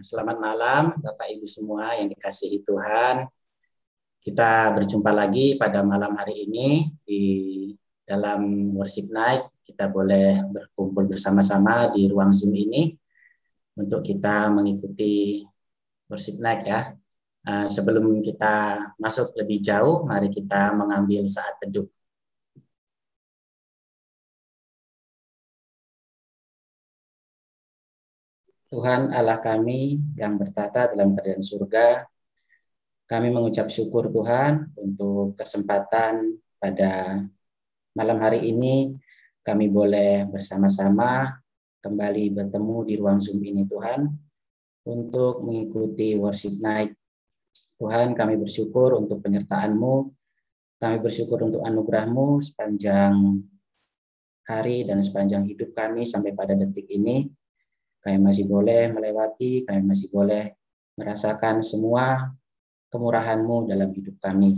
Selamat malam Bapak Ibu semua yang dikasihi Tuhan. Kita berjumpa lagi pada malam hari ini di dalam Worship Night. Kita boleh berkumpul bersama-sama di ruang Zoom ini untuk kita mengikuti Worship Night ya. Sebelum kita masuk lebih jauh, mari kita mengambil saat teduh. Tuhan Allah kami yang bertata dalam kerajaan surga, kami mengucap syukur Tuhan untuk kesempatan pada malam hari ini kami boleh bersama-sama kembali bertemu di ruang Zoom ini Tuhan untuk mengikuti Worship Night. Tuhan, kami bersyukur untuk penyertaan-Mu, kami bersyukur untuk anugerah-Mu sepanjang hari dan sepanjang hidup kami sampai pada detik ini. Kami masih boleh melewati, kami masih boleh merasakan semua kemurahan-Mu dalam hidup kami.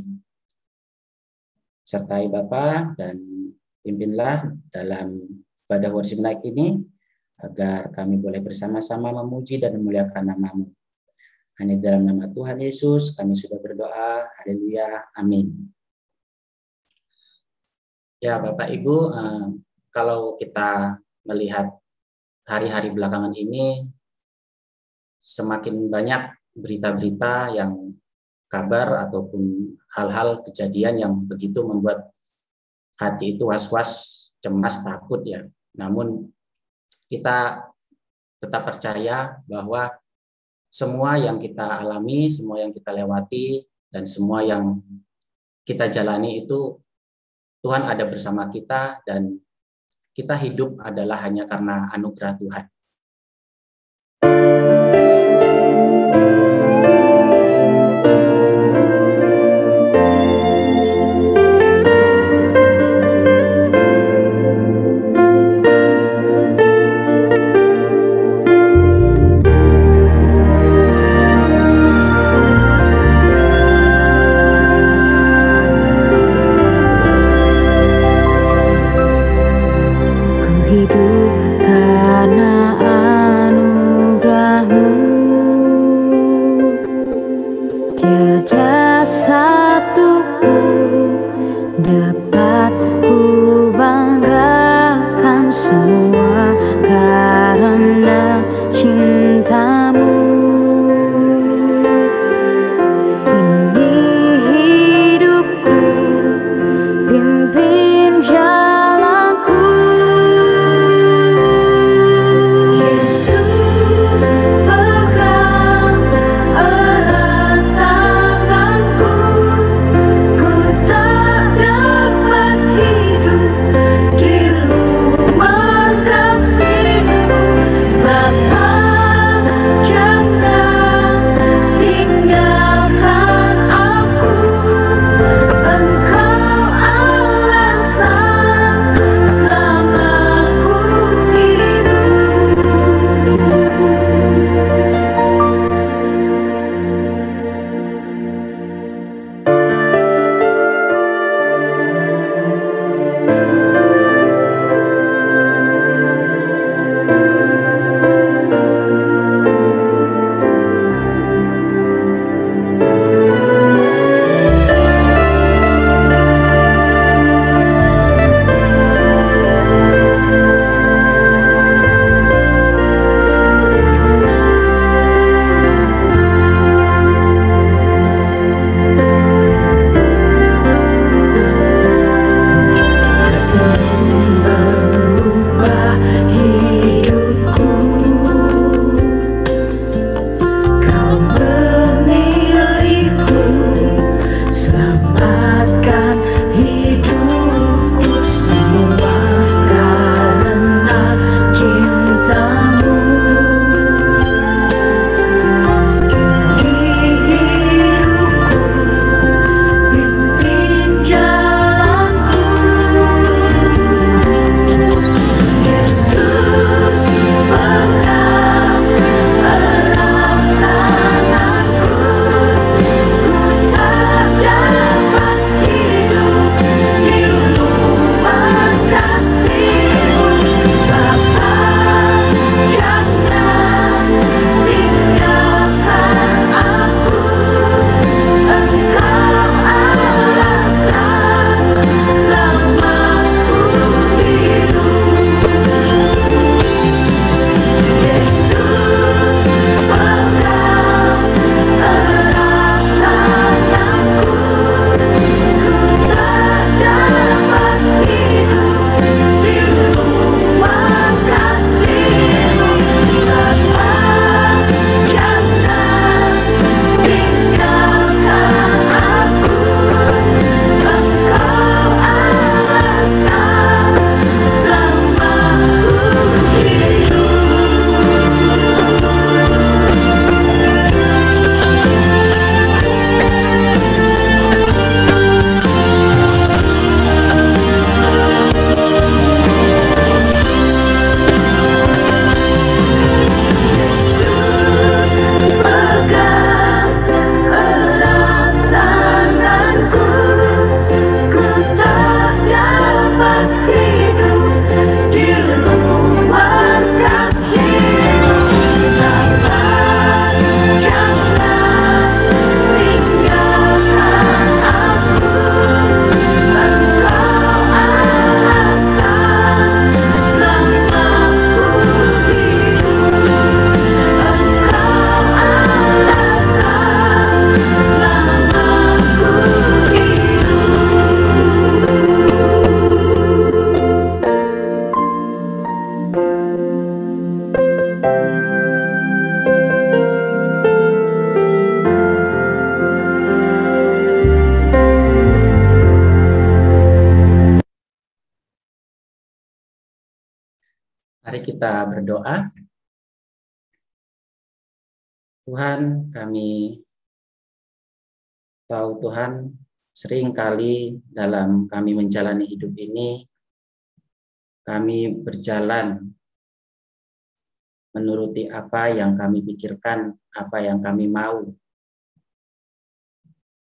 Sertai Bapa dan pimpinlah dalam ibadah worship night ini, agar kami boleh bersama-sama memuji dan memuliakan nama-Mu. Hanya dalam nama Tuhan Yesus kami sudah berdoa, haleluya, amin. Ya Bapak Ibu, kalau kita melihat hari-hari belakangan ini semakin banyak berita-berita yang kabar ataupun hal-hal kejadian yang begitu membuat hati itu was-was, cemas, takut ya. Namun kita tetap percaya bahwa semua yang kita alami, semua yang kita lewati, dan semua yang kita jalani itu Tuhan ada bersama kita dan kita hidup adalah hanya karena anugerah Tuhan. Hidup karena kita berdoa. Tuhan, kami tahu Tuhan, seringkali dalam kami menjalani hidup ini, kami berjalan menuruti apa yang kami pikirkan, apa yang kami mau.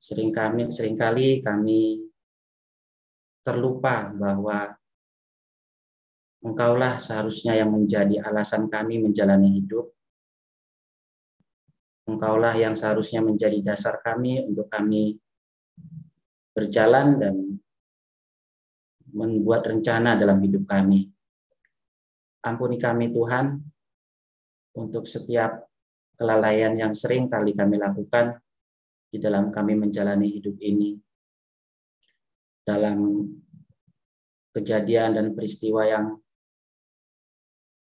Seringkali kami terlupa bahwa Engkaulah seharusnya yang menjadi alasan kami menjalani hidup. Engkaulah yang seharusnya menjadi dasar kami untuk kami berjalan dan membuat rencana dalam hidup kami. Ampuni kami Tuhan untuk setiap kelalaian yang sering kali kami lakukan di dalam kami menjalani hidup ini. Dalam kejadian dan peristiwa yang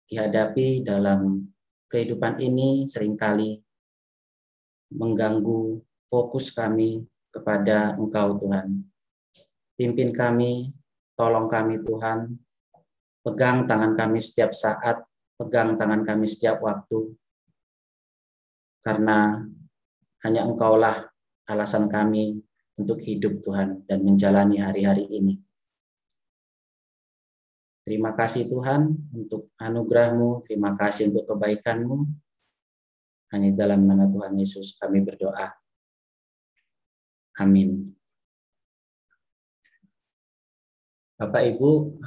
dihadapi dalam kehidupan ini seringkali mengganggu fokus kami kepada Engkau Tuhan. Pimpin kami, tolong kami Tuhan, pegang tangan kami setiap saat, pegang tangan kami setiap waktu, karena hanya Engkaulah alasan kami untuk hidup Tuhan dan menjalani hari-hari ini. Terima kasih Tuhan untuk anugerah-Mu, terima kasih untuk kebaikan-Mu. Hanya dalam nama Tuhan Yesus kami berdoa. Amin. Bapak Ibu,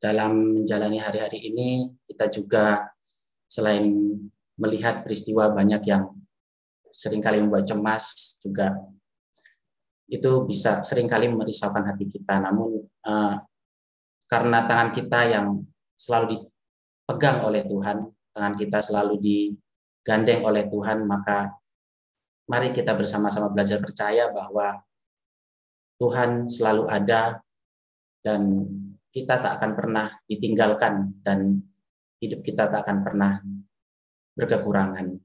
dalam menjalani hari-hari ini kita juga selain melihat peristiwa banyak yang seringkali membuat cemas, juga itu bisa seringkali merisaukan hati kita. Namun karena tangan kita yang selalu dipegang oleh Tuhan, tangan kita selalu digandeng oleh Tuhan, maka mari kita bersama-sama belajar percaya bahwa Tuhan selalu ada dan kita tak akan pernah ditinggalkan dan hidup kita tak akan pernah berkekurangan.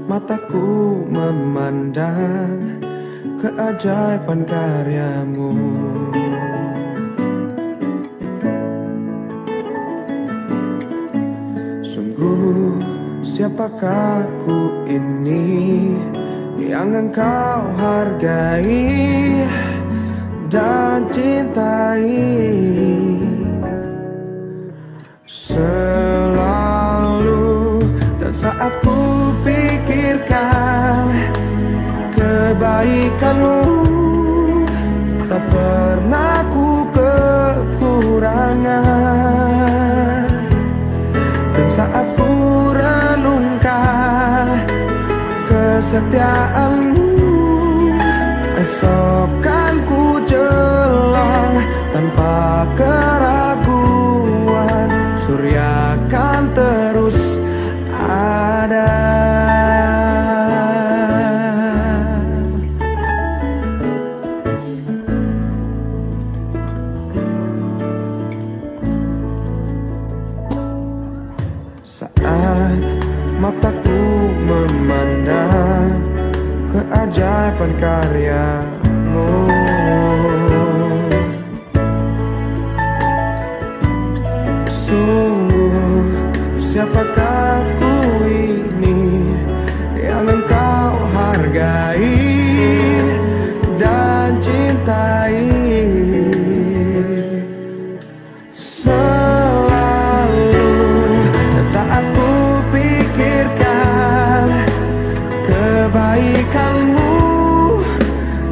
Mataku memandang keajaiban karya-Mu, sungguh siapakah ku ini yang Engkau hargai dan cintai, selalu dan saat ku pikirkan kebaikan-Mu, tak pernah ku kekurangan. Dan saat ku renungkan kesetiaan-Mu, esok kan ku jelang tanpa keraguan, surya kan terus ada. Saat mataku memandang keajaiban karya-Mu, sungguh siapakah ku ini yang Engkau hargai dan cintai, saat ku pikirkan kebaikan-Mu,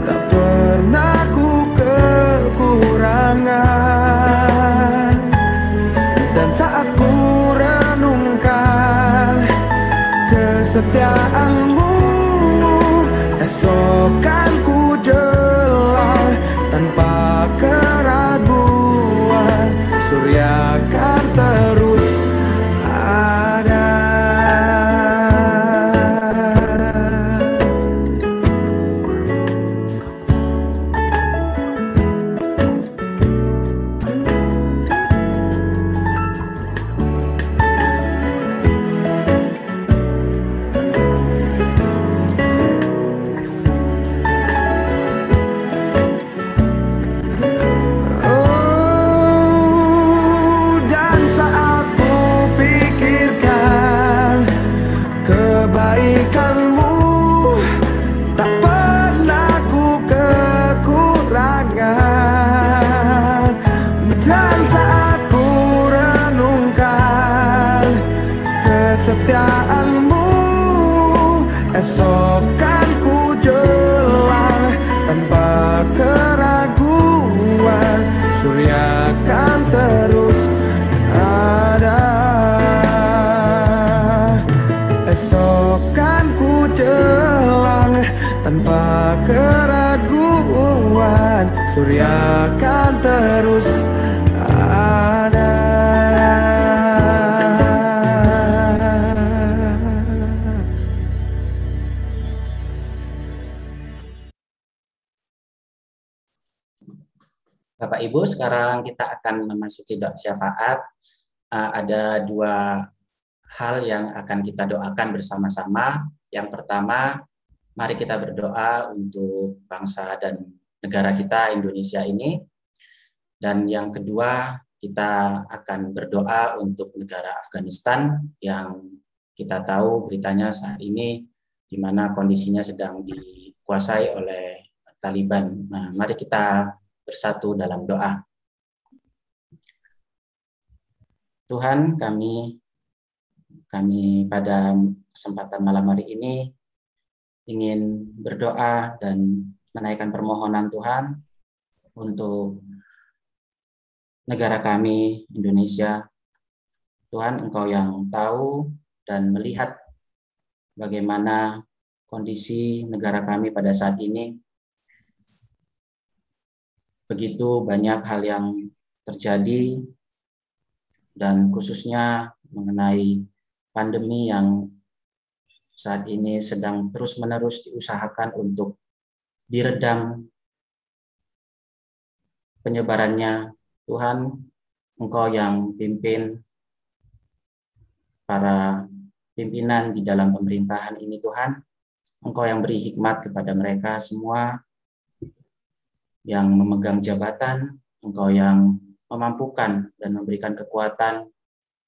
tak pernah ku kekurangan. Dan saat ku renungkan kesetiaan-Mu, esok kan ku jelang tanpa keraguan, surya kan terus ada. kebaikan-Mu tak pernah ku kekurangan. Dan saat ku renungkan kesetiaan-Mu, esok kan ku jelang tanpa keraguan. Surya kan terus ada. Esok kan ku jelang tanpa keraguan. Surya kan terus ada. Bapak Ibu, sekarang kita akan memasuki doa syafaat. Ada dua hal yang akan kita doakan bersama-sama. Yang pertama, mari kita berdoa untuk bangsa dan negara kita Indonesia ini. Dan yang kedua, kita akan berdoa untuk negara Afghanistan yang kita tahu beritanya saat ini di mana kondisinya sedang dikuasai oleh Taliban. Nah, mari kita bersatu dalam doa. Tuhan, kami pada kesempatan malam hari ini ingin berdoa dan menaikkan permohonan Tuhan untuk negara kami, Indonesia. Tuhan, Engkau yang tahu dan melihat bagaimana kondisi negara kami pada saat ini. Begitu banyak hal yang terjadi, dan khususnya mengenai pandemi yang saat ini sedang terus-menerus diusahakan untuk diredam penyebarannya. Tuhan, Engkau yang pimpin para pimpinan di dalam pemerintahan ini, Tuhan. Engkau yang beri hikmat kepada mereka semua yang memegang jabatan. Engkau yang memampukan dan memberikan kekuatan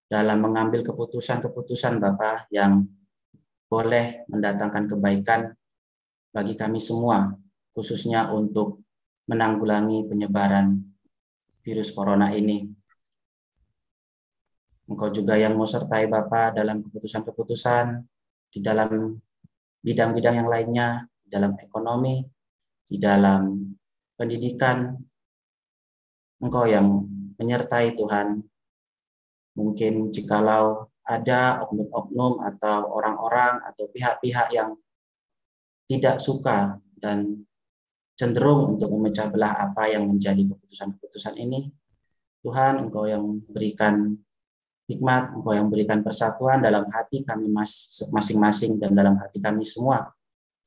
dalam mengambil keputusan-keputusan Bapa yang boleh mendatangkan kebaikan bagi kami semua, khususnya untuk menanggulangi penyebaran virus corona ini. Engkau juga yang mau sertai Bapa dalam keputusan-keputusan di dalam bidang-bidang yang lainnya, di dalam ekonomi, di dalam pendidikan. Engkau yang menyertai Tuhan. Mungkin jikalau ada oknum-oknum atau orang-orang atau pihak-pihak yang tidak suka dan cenderung untuk memecah belah apa yang menjadi keputusan-keputusan ini, Tuhan, Engkau yang berikan hikmat, Engkau yang berikan persatuan dalam hati kami masing-masing dan dalam hati kami semua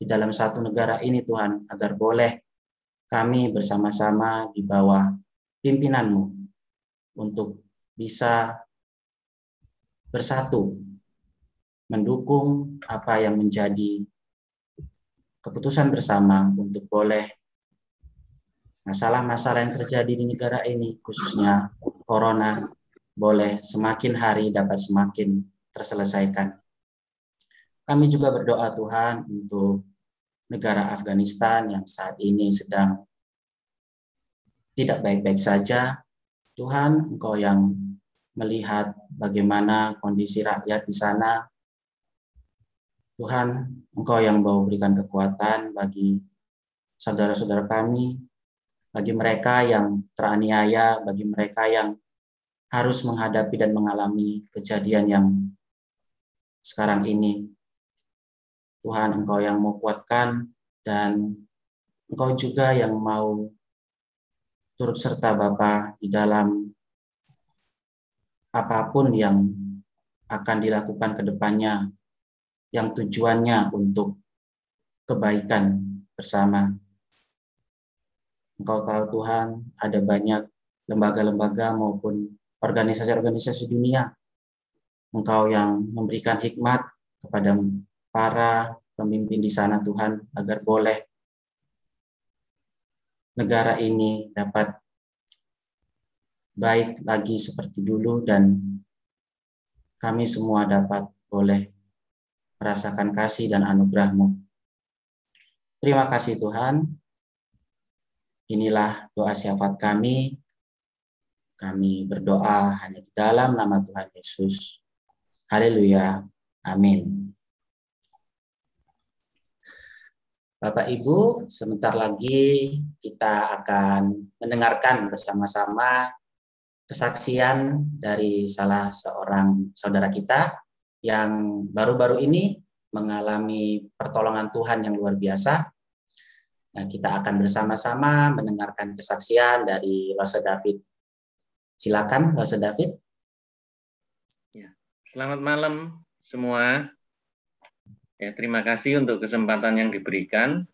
di dalam satu negara ini, Tuhan, agar boleh kami bersama-sama di bawah pimpinan-Mu untuk bisa bersatu mendukung apa yang menjadi keputusan bersama untuk boleh masalah-masalah yang terjadi di negara ini, khususnya corona, boleh semakin hari dapat semakin terselesaikan. Kami juga berdoa Tuhan untuk negara Afghanistan yang saat ini sedang tidak baik-baik saja. Tuhan, Engkau yang melihat bagaimana kondisi rakyat di sana. Tuhan, Engkau yang mau berikan kekuatan bagi saudara-saudara kami, bagi mereka yang teraniaya, bagi mereka yang harus menghadapi dan mengalami kejadian yang sekarang ini. Tuhan, Engkau yang mau kuatkan, dan Engkau juga yang mau turut serta Bapa di dalam apapun yang akan dilakukan ke depannya, yang tujuannya untuk kebaikan bersama. Engkau tahu Tuhan, ada banyak lembaga-lembaga maupun organisasi-organisasi dunia. Engkau yang memberikan hikmat kepada para pemimpin di sana Tuhan, agar boleh negara ini dapat baik lagi seperti dulu, dan kami semua dapat boleh merasakan kasih dan anugerah-Mu. Terima kasih Tuhan. Inilah doa syafaat kami. Kami berdoa hanya di dalam nama Tuhan Yesus. Haleluya. Amin. Bapak Ibu, sebentar lagi kita akan mendengarkan bersama-sama kesaksian dari salah seorang saudara kita yang baru-baru ini mengalami pertolongan Tuhan yang luar biasa. Nah, kita akan bersama-sama mendengarkan kesaksian dari Lose David. Silakan, Lose David. Ya, selamat malam semua. Ya, terima kasih untuk kesempatan yang diberikan.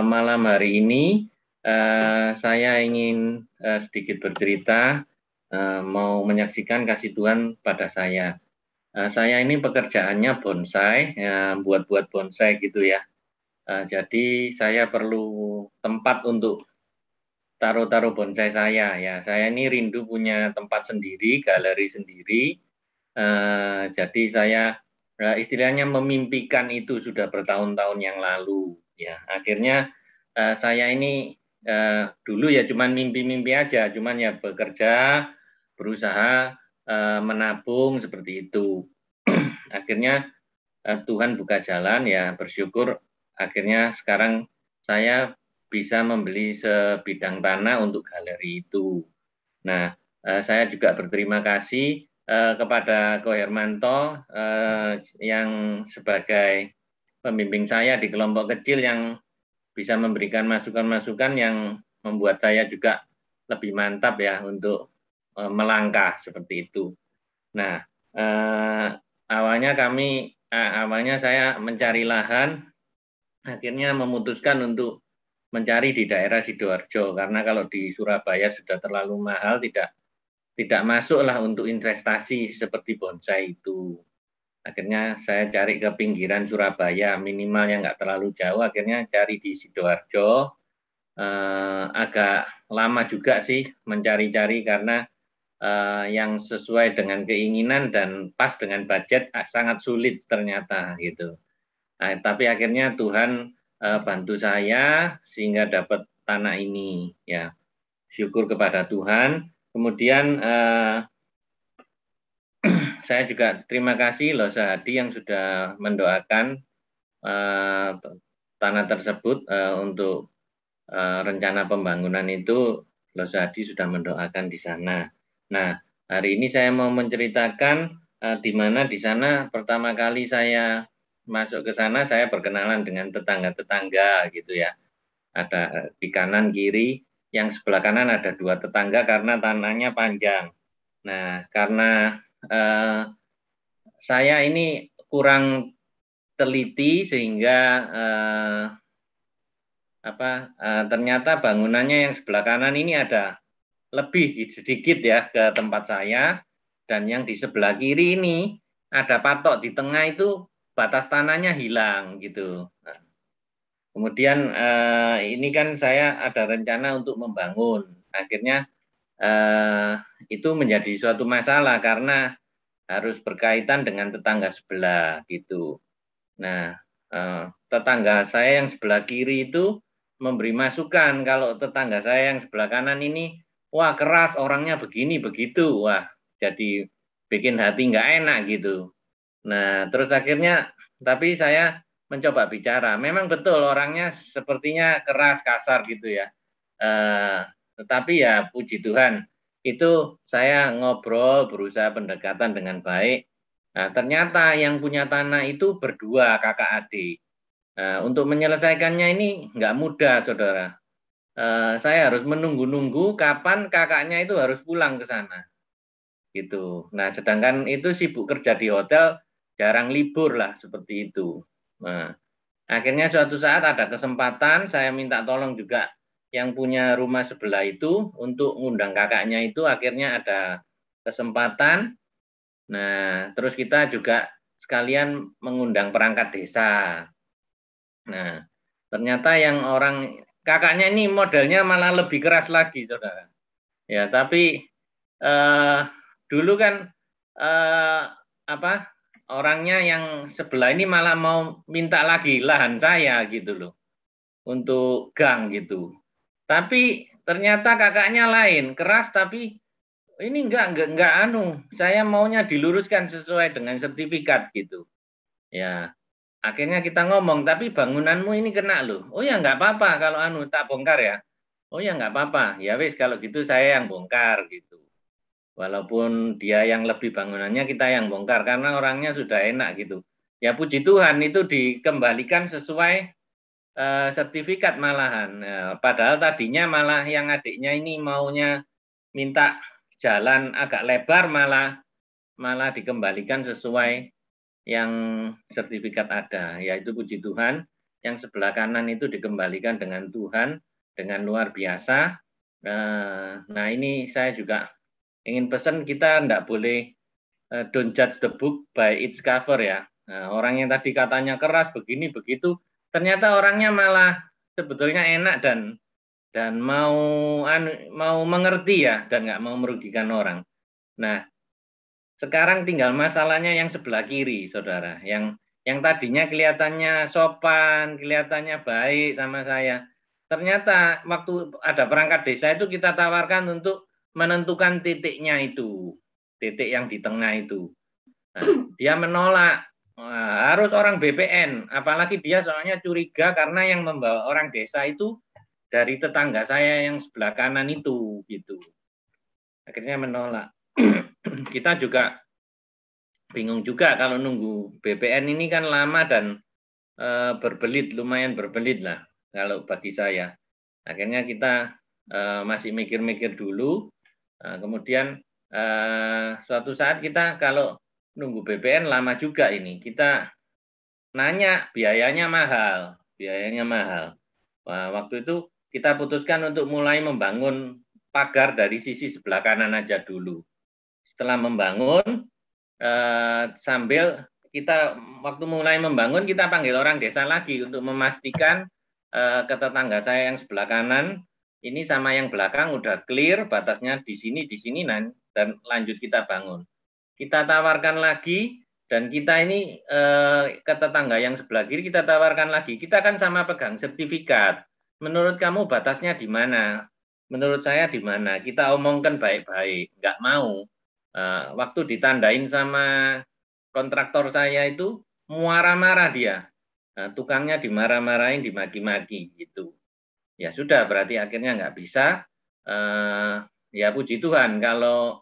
Malam hari ini saya ingin sedikit bercerita, mau menyaksikan kasih Tuhan pada saya. Saya ini pekerjaannya bonsai, buat-buat bonsai gitu ya. Jadi saya perlu tempat untuk taruh-taruh bonsai saya. Ya, saya ini rindu punya tempat sendiri, galeri sendiri. Jadi saya istilahnya memimpikan itu sudah bertahun-tahun yang lalu. Ya, akhirnya saya ini dulu ya cuman mimpi-mimpi aja, cuman ya bekerja, berusaha menabung seperti itu. Akhirnya Tuhan buka jalan, ya bersyukur. Akhirnya sekarang saya bisa membeli sebidang tanah untuk galeri itu. Nah, saya juga berterima kasih kepada Ko Hermanto yang sebagai pembimbing saya di kelompok kecil yang bisa memberikan masukan-masukan yang membuat saya juga lebih mantap ya untuk melangkah seperti itu. Nah, awalnya saya mencari lahan, akhirnya memutuskan untuk mencari di daerah Sidoarjo karena kalau di Surabaya sudah terlalu mahal, tidak masuklah untuk investasi seperti bonsai itu. Akhirnya saya cari ke pinggiran Surabaya, minimal yang nggak terlalu jauh, akhirnya cari di Sidoarjo. Agak lama juga sih mencari-cari karena yang sesuai dengan keinginan dan pas dengan budget sangat sulit ternyata gitu. Nah, tapi akhirnya Tuhan bantu saya sehingga dapat tanah ini ya. Syukur kepada Tuhan. Kemudian saya juga terima kasih Lose Hadi yang sudah mendoakan tanah tersebut untuk rencana pembangunan itu. Lose Hadi sudah mendoakan di sana. Nah, hari ini saya mau menceritakan di mana di sana pertama kali saya masuk ke sana, saya berkenalan dengan tetangga-tetangga gitu ya. Ada di kanan kiri, yang sebelah kanan ada dua tetangga karena tanahnya panjang. Nah, karena saya ini kurang teliti sehingga ternyata bangunannya yang sebelah kanan ini ada lebih sedikit ya ke tempat saya, dan yang di sebelah kiri ini ada patok di tengah itu batas tanahnya hilang gitu. Nah, kemudian ini kan saya ada rencana untuk membangun, akhirnya itu menjadi suatu masalah karena harus berkaitan dengan tetangga sebelah gitu. Nah, tetangga saya yang sebelah kiri itu memberi masukan kalau tetangga saya yang sebelah kanan ini, wah keras orangnya begini begitu, wah jadi bikin hati nggak enak gitu. Nah, terus akhirnya tapi saya mencoba bicara, memang betul orangnya sepertinya keras, kasar gitu ya. Tetapi ya puji Tuhan, itu saya ngobrol, berusaha pendekatan dengan baik. Nah, ternyata yang punya tanah itu berdua kakak adik. Untuk menyelesaikannya ini nggak mudah, saudara. Saya harus menunggu-nunggu kapan kakaknya itu harus pulang ke sana. Gitu. Nah, sedangkan itu sibuk kerja di hotel, jarang libur lah seperti itu. Nah, akhirnya suatu saat ada kesempatan, saya minta tolong juga yang punya rumah sebelah itu untuk ngundang kakaknya itu, akhirnya ada kesempatan. Nah, terus kita juga sekalian mengundang perangkat desa. Nah, ternyata yang orang kakaknya ini modelnya malah lebih keras lagi, saudara. Ya, tapi dulu kan orangnya yang sebelah ini malah mau minta lagi lahan saya gitu loh, untuk gang gitu. Tapi ternyata kakaknya lain, keras tapi ini enggak anu, saya maunya diluruskan sesuai dengan sertifikat gitu. Ya, akhirnya kita ngomong, tapi bangunanmu ini kena loh. Oh ya nggak apa-apa kalau anu tak bongkar ya. Oh ya nggak apa-apa. Ya wis kalau gitu saya yang bongkar gitu. Walaupun dia yang lebih bangunannya kita yang bongkar karena orangnya sudah enak gitu. Ya puji Tuhan itu dikembalikan sesuai sertifikat malahan. Padahal tadinya malah yang adiknya ini maunya minta jalan agak lebar malah dikembalikan sesuai yang sertifikat ada, yaitu puji Tuhan yang sebelah kanan itu dikembalikan dengan Tuhan dengan luar biasa. Nah ini saya juga ingin pesan, kita tidak boleh don't judge the book by its cover ya. Nah, orang yang tadi katanya keras begini begitu, ternyata orangnya malah sebetulnya enak dan mau mengerti ya, dan nggak mau merugikan orang. Nah, sekarang tinggal masalahnya yang sebelah kiri, saudara. Yang tadinya kelihatannya sopan, kelihatannya baik sama saya. Ternyata waktu ada perangkat desa itu kita tawarkan untuk menentukan titiknya itu, titik yang di tengah itu. Nah, dia menolak. Harus orang BPN, apalagi dia soalnya curiga karena yang membawa orang desa itu dari tetangga saya yang sebelah kanan itu, gitu. Akhirnya menolak. Kita juga bingung juga kalau nunggu BPN ini kan lama dan berbelit, lumayan berbelit lah kalau bagi saya. Akhirnya kita masih mikir-mikir dulu. Kemudian suatu saat kita kalau nunggu BPN lama juga ini, kita nanya biayanya mahal. Nah, waktu itu kita putuskan untuk mulai membangun pagar dari sisi sebelah kanan aja dulu. Setelah membangun, sambil kita waktu mulai membangun, kita panggil orang desa lagi untuk memastikan ke tetangga saya yang sebelah kanan ini sama yang belakang udah clear batasnya di sini dan lanjut kita bangun. Kita tawarkan lagi dan kita ini ke tetangga yang sebelah kiri kita tawarkan lagi. Kita kan sama pegang sertifikat. Menurut kamu batasnya di mana? Menurut saya di mana? Kita omongkan baik-baik, nggak mau. Waktu ditandain sama kontraktor saya itu marah-marah dia. Tukangnya dimarah-marahin, dimaki-maki gitu. Ya sudah, berarti akhirnya nggak bisa. Ya puji Tuhan kalau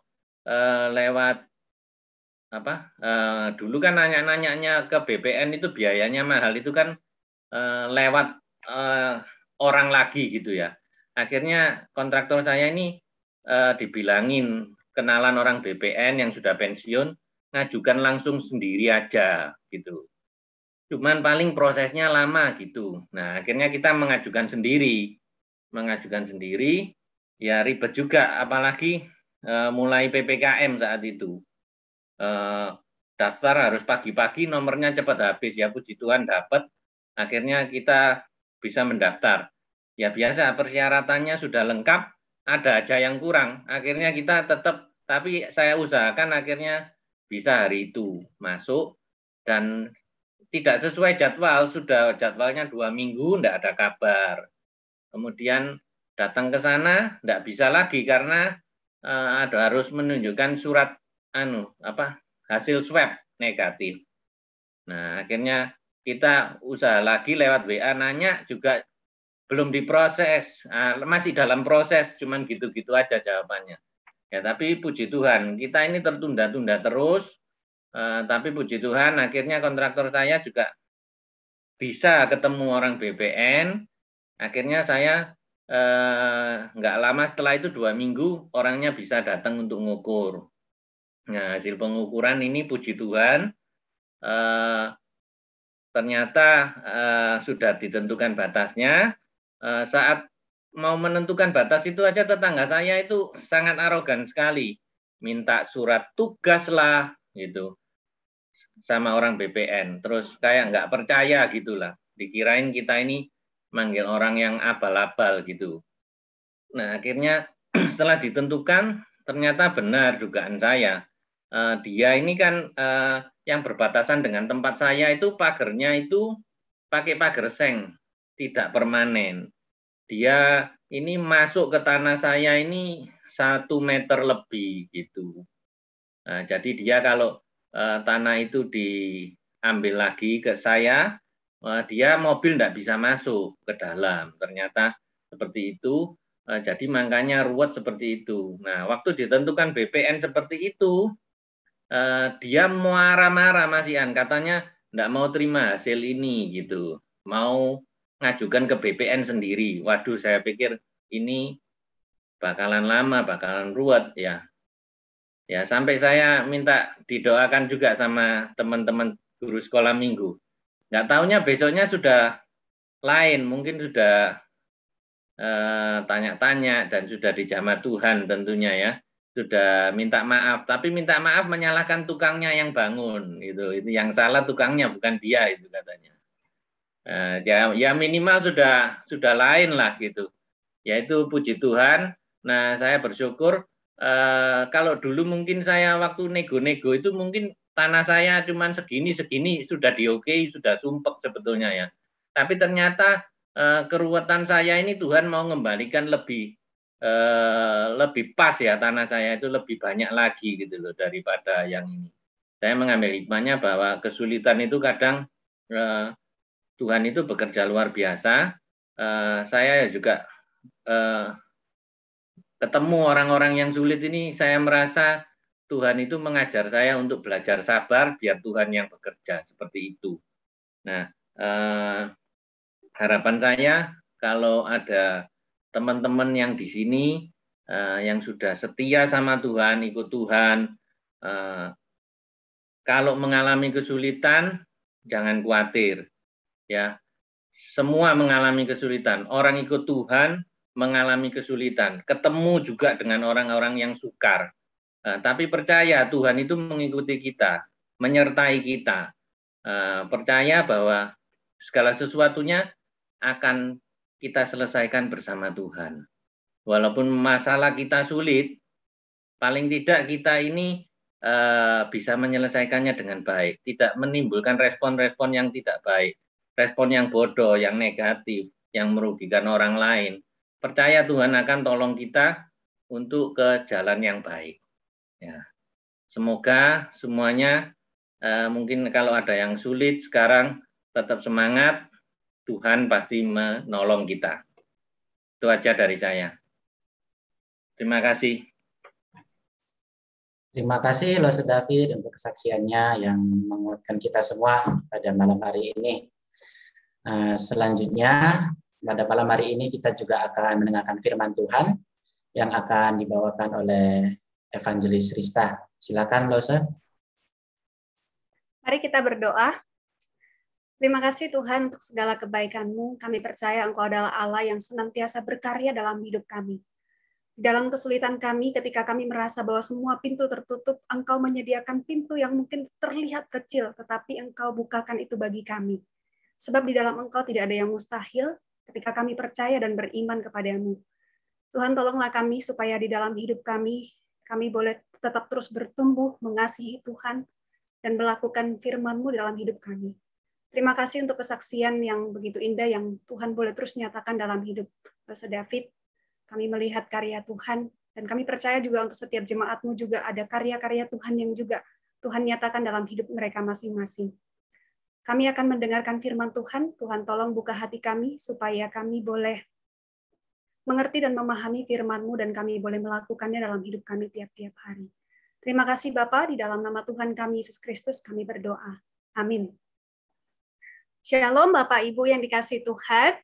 lewat apa dulu kan nanya-nanyanya ke BPN itu biayanya mahal, itu kan lewat orang lagi gitu ya. Akhirnya kontraktor saya ini dibilangin kenalan orang BPN yang sudah pensiun, ngajukan langsung sendiri aja gitu. Cuman paling prosesnya lama gitu. Nah, akhirnya kita mengajukan sendiri, ya ribet juga, apalagi mulai PPKM saat itu. Daftar harus pagi-pagi, nomornya cepat habis, ya puji Tuhan dapat. Akhirnya kita bisa mendaftar. Ya biasa persyaratannya sudah lengkap, ada aja yang kurang. Akhirnya kita tetap, tapi saya usahakan akhirnya bisa hari itu masuk dan tidak sesuai jadwal, sudah jadwalnya 2 minggu, tidak ada kabar. Kemudian datang ke sana, tidak bisa lagi karena harus menunjukkan surat hasil swab negatif. Nah, akhirnya kita usaha lagi lewat WA, nanya juga belum diproses, masih dalam proses, cuman gitu-gitu aja jawabannya. Ya, tapi puji Tuhan, kita ini tertunda-tunda terus. Tapi puji Tuhan akhirnya kontraktor saya juga bisa ketemu orang BPN. Akhirnya saya nggak lama setelah itu 2 minggu orangnya bisa datang untuk mengukur. Nah, hasil pengukuran ini puji Tuhan ternyata sudah ditentukan batasnya. Saat mau menentukan batas itu aja tetangga saya itu sangat arogan sekali, minta surat tugas lah gitu sama orang BPN, terus kayak nggak percaya gitulah, dikirain kita ini manggil orang yang abal-abal gitu. Nah akhirnya setelah ditentukan ternyata benar dugaan saya, dia ini kan yang berbatasan dengan tempat saya itu pagarnya itu pakai pagar seng, tidak permanen. Dia ini masuk ke tanah saya ini 1 meter lebih gitu. Nah, jadi dia kalau tanah itu diambil lagi ke saya, dia mobil tidak bisa masuk ke dalam. Ternyata seperti itu. Jadi makanya ruwet seperti itu. Nah, waktu ditentukan BPN seperti itu, dia marah-marah Mas Ian, katanya tidak mau terima hasil ini gitu, mau ngajukan ke BPN sendiri. Waduh, saya pikir ini bakalan lama, bakalan ruwet ya. Ya, sampai saya minta didoakan juga sama teman-teman guru sekolah minggu. Nggak taunya besoknya sudah lain, mungkin sudah tanya-tanya dan sudah dijamah Tuhan tentunya ya, sudah minta maaf, tapi minta maaf menyalahkan tukangnya yang bangun itu yang salah tukangnya bukan dia itu katanya. Ya minimal sudah lain lah gitu, yaitu puji Tuhan. Nah, saya bersyukur kalau dulu mungkin saya waktu nego-nego itu mungkin tanah saya cuma segini sudah diokei, sudah sumpek sebetulnya ya, tapi ternyata keruwetan saya ini Tuhan mau mengembalikan lebih pas ya, tanah saya itu lebih banyak lagi gitu loh daripada yang ini. Saya mengambil hikmahnya bahwa kesulitan itu kadang Tuhan itu bekerja luar biasa. Saya juga ketemu orang-orang yang sulit ini, saya merasa Tuhan itu mengajar saya untuk belajar sabar biar Tuhan yang bekerja seperti itu. Nah, harapan saya kalau ada teman-teman yang di sini yang sudah setia sama Tuhan, ikut Tuhan, kalau mengalami kesulitan jangan khawatir, ya. Semua mengalami kesulitan. Orang ikut Tuhan mengalami kesulitan. Ketemu juga dengan orang-orang yang sukar. Tapi percaya Tuhan itu mengikuti kita, menyertai kita. Percaya bahwa segala sesuatunya akan kita selesaikan bersama Tuhan. Walaupun masalah kita sulit, paling tidak kita ini bisa menyelesaikannya dengan baik, tidak menimbulkan respon-respon yang tidak baik, respon yang bodoh, yang negatif, yang merugikan orang lain. Percaya Tuhan akan tolong kita untuk ke jalan yang baik. Ya. Semoga semuanya mungkin kalau ada yang sulit sekarang tetap semangat. Tuhan pasti menolong kita. Itu aja dari saya. Terima kasih. Terima kasih Lose David untuk kesaksiannya yang menguatkan kita semua pada malam hari ini. Selanjutnya pada malam hari ini kita juga akan mendengarkan firman Tuhan yang akan dibawakan oleh Evangelis Rista. Silakan Lose. Mari kita berdoa. Terima kasih Tuhan untuk segala kebaikan-Mu. Kami percaya Engkau adalah Allah yang senantiasa berkarya dalam hidup kami. Dalam kesulitan kami, ketika kami merasa bahwa semua pintu tertutup, Engkau menyediakan pintu yang mungkin terlihat kecil, tetapi Engkau bukakan itu bagi kami. Sebab di dalam Engkau tidak ada yang mustahil ketika kami percaya dan beriman kepada-Mu. Tuhan, tolonglah kami supaya di dalam hidup kami boleh tetap terus bertumbuh, mengasihi Tuhan, dan melakukan firman-Mu dalam hidup kami. Terima kasih untuk kesaksian yang begitu indah yang Tuhan boleh terus nyatakan dalam hidup Lose David. Kami melihat karya Tuhan, dan kami percaya juga untuk setiap jemaat-Mu juga ada karya-karya Tuhan yang juga Tuhan nyatakan dalam hidup mereka masing-masing. Kami akan mendengarkan firman Tuhan. Tuhan tolong buka hati kami supaya kami boleh mengerti dan memahami firman-Mu dan kami boleh melakukannya dalam hidup kami tiap-tiap hari. Terima kasih Bapa, di dalam nama Tuhan kami Yesus Kristus kami berdoa. Amin. Shalom Bapak Ibu yang dikasihi Tuhan.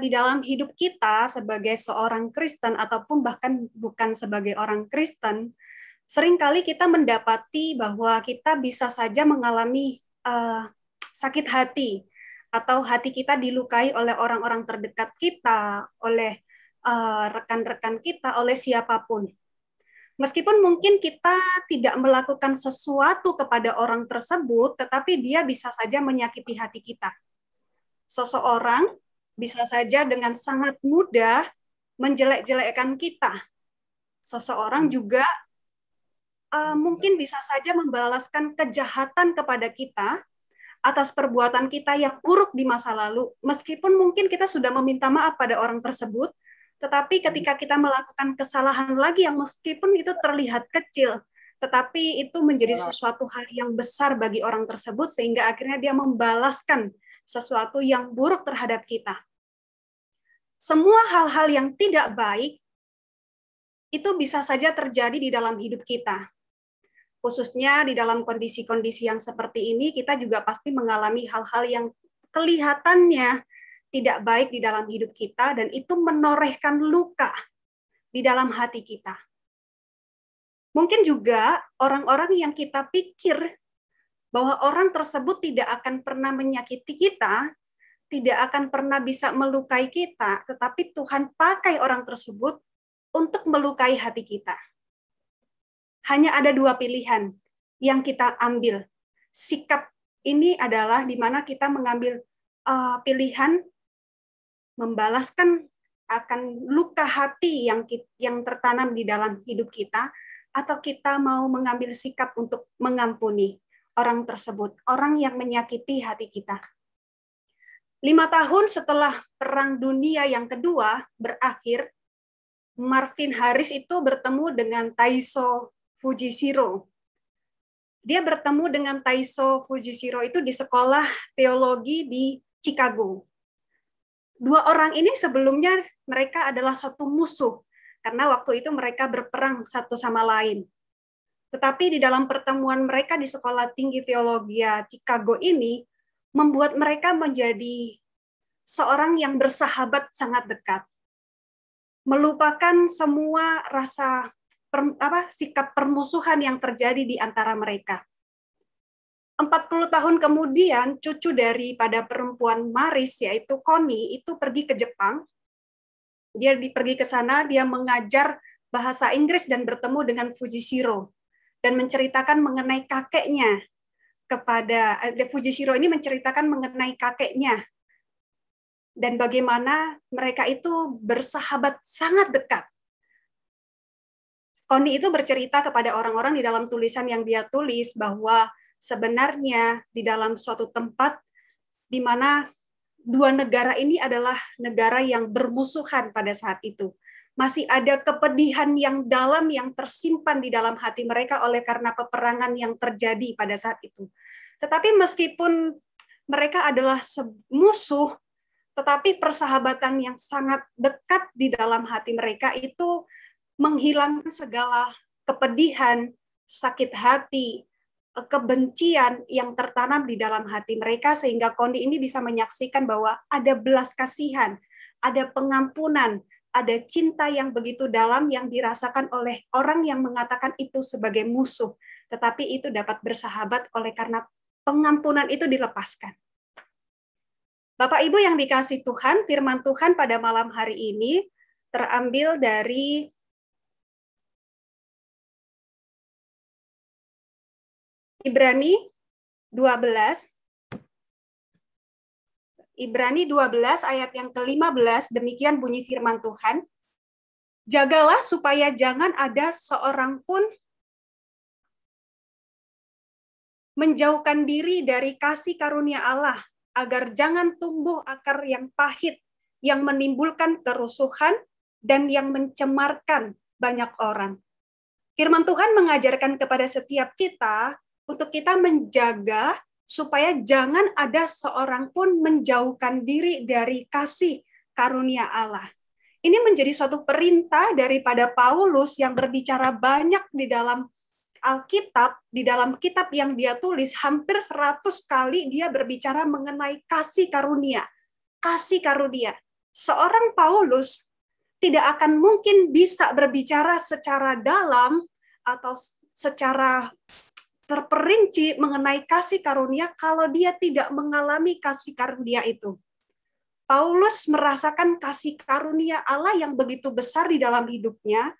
Di dalam hidup kita sebagai seorang Kristen ataupun bahkan bukan sebagai orang Kristen, seringkali kita mendapati bahwa kita bisa saja mengalami sakit hati atau hati kita dilukai oleh orang-orang terdekat kita, oleh rekan-rekan kita, oleh siapapun. Meskipun mungkin kita tidak melakukan sesuatu kepada orang tersebut, tetapi dia bisa saja menyakiti hati kita. Seseorang bisa saja dengan sangat mudah menjelek-jelekkan kita. Seseorang juga mungkin bisa saja membalaskan kejahatan kepada kita atas perbuatan kita yang buruk di masa lalu, meskipun mungkin kita sudah meminta maaf pada orang tersebut, tetapi ketika kita melakukan kesalahan lagi yang meskipun itu terlihat kecil, tetapi itu menjadi sesuatu hal yang besar bagi orang tersebut, sehingga akhirnya dia membalaskan sesuatu yang buruk terhadap kita. Semua hal-hal yang tidak baik itu bisa saja terjadi di dalam hidup kita. Khususnya di dalam kondisi-kondisi yang seperti ini, kita juga pasti mengalami hal-hal yang kelihatannya tidak baik di dalam hidup kita, dan itu menorehkan luka di dalam hati kita. Mungkin juga orang-orang yang kita pikir bahwa orang tersebut tidak akan pernah menyakiti kita, tidak akan pernah bisa melukai kita, tetapi Tuhan pakai orang tersebut untuk melukai hati kita. Hanya ada dua pilihan yang kita ambil. Sikap ini adalah di mana kita mengambil pilihan membalaskan akan luka hati yang tertanam di dalam hidup kita, atau kita mau mengambil sikap untuk mengampuni orang tersebut, orang yang menyakiti hati kita. 5 tahun setelah Perang Dunia yang kedua berakhir, Marvin Harris itu bertemu dengan Taiso Fujishiro. Dia bertemu dengan Taiso Fujishiro itu di sekolah teologi di Chicago. Dua orang ini sebelumnya mereka adalah suatu musuh, karena waktu itu mereka berperang satu sama lain. Tetapi di dalam pertemuan mereka di sekolah tinggi teologi Chicago ini, membuat mereka menjadi seorang yang bersahabat sangat dekat. Melupakan semua rasa sikap permusuhan yang terjadi di antara mereka. 40 tahun kemudian, cucu daripada perempuan Maris, yaitu Connie, itu pergi ke Jepang. Dia pergi ke sana, dia mengajar bahasa Inggris dan bertemu dengan Fujishiro. Dan menceritakan mengenai kakeknya. Fujishiro ini menceritakan mengenai kakeknya. Dan bagaimana mereka itu bersahabat sangat dekat. Connie itu bercerita kepada orang-orang di dalam tulisan yang dia tulis bahwa sebenarnya di dalam suatu tempat di mana dua negara ini adalah negara yang bermusuhan pada saat itu. Masih ada kepedihan yang dalam yang tersimpan di dalam hati mereka oleh karena peperangan yang terjadi pada saat itu. Tetapi meskipun mereka adalah musuh, tetapi persahabatan yang sangat dekat di dalam hati mereka itu menghilangkan segala kepedihan, sakit hati, kebencian yang tertanam di dalam hati mereka, sehingga Connie ini bisa menyaksikan bahwa ada belas kasihan, ada pengampunan, ada cinta yang begitu dalam yang dirasakan oleh orang yang mengatakan itu sebagai musuh, tetapi itu dapat bersahabat oleh karena pengampunan itu dilepaskan. Bapak Ibu yang dikasih Tuhan, firman Tuhan pada malam hari ini terambil dari Ibrani 12. Ibrani 12 ayat yang ke-15, demikian bunyi firman Tuhan. Jagalah supaya jangan ada seorang pun menjauhkan diri dari kasih karunia Allah, agar jangan tumbuh akar yang pahit, yang menimbulkan kerusuhan dan yang mencemarkan banyak orang. Firman Tuhan mengajarkan kepada setiap kita untuk kita menjaga supaya jangan ada seorang pun menjauhkan diri dari kasih karunia Allah. Ini menjadi suatu perintah daripada Paulus yang berbicara banyak di dalam Alkitab, di dalam kitab yang dia tulis, hampir 100 kali dia berbicara mengenai kasih karunia. Kasih karunia. Seorang Paulus tidak akan mungkin bisa berbicara secara dalam atau secara terperinci mengenai kasih karunia kalau dia tidak mengalami kasih karunia itu. Paulus merasakan kasih karunia Allah yang begitu besar di dalam hidupnya,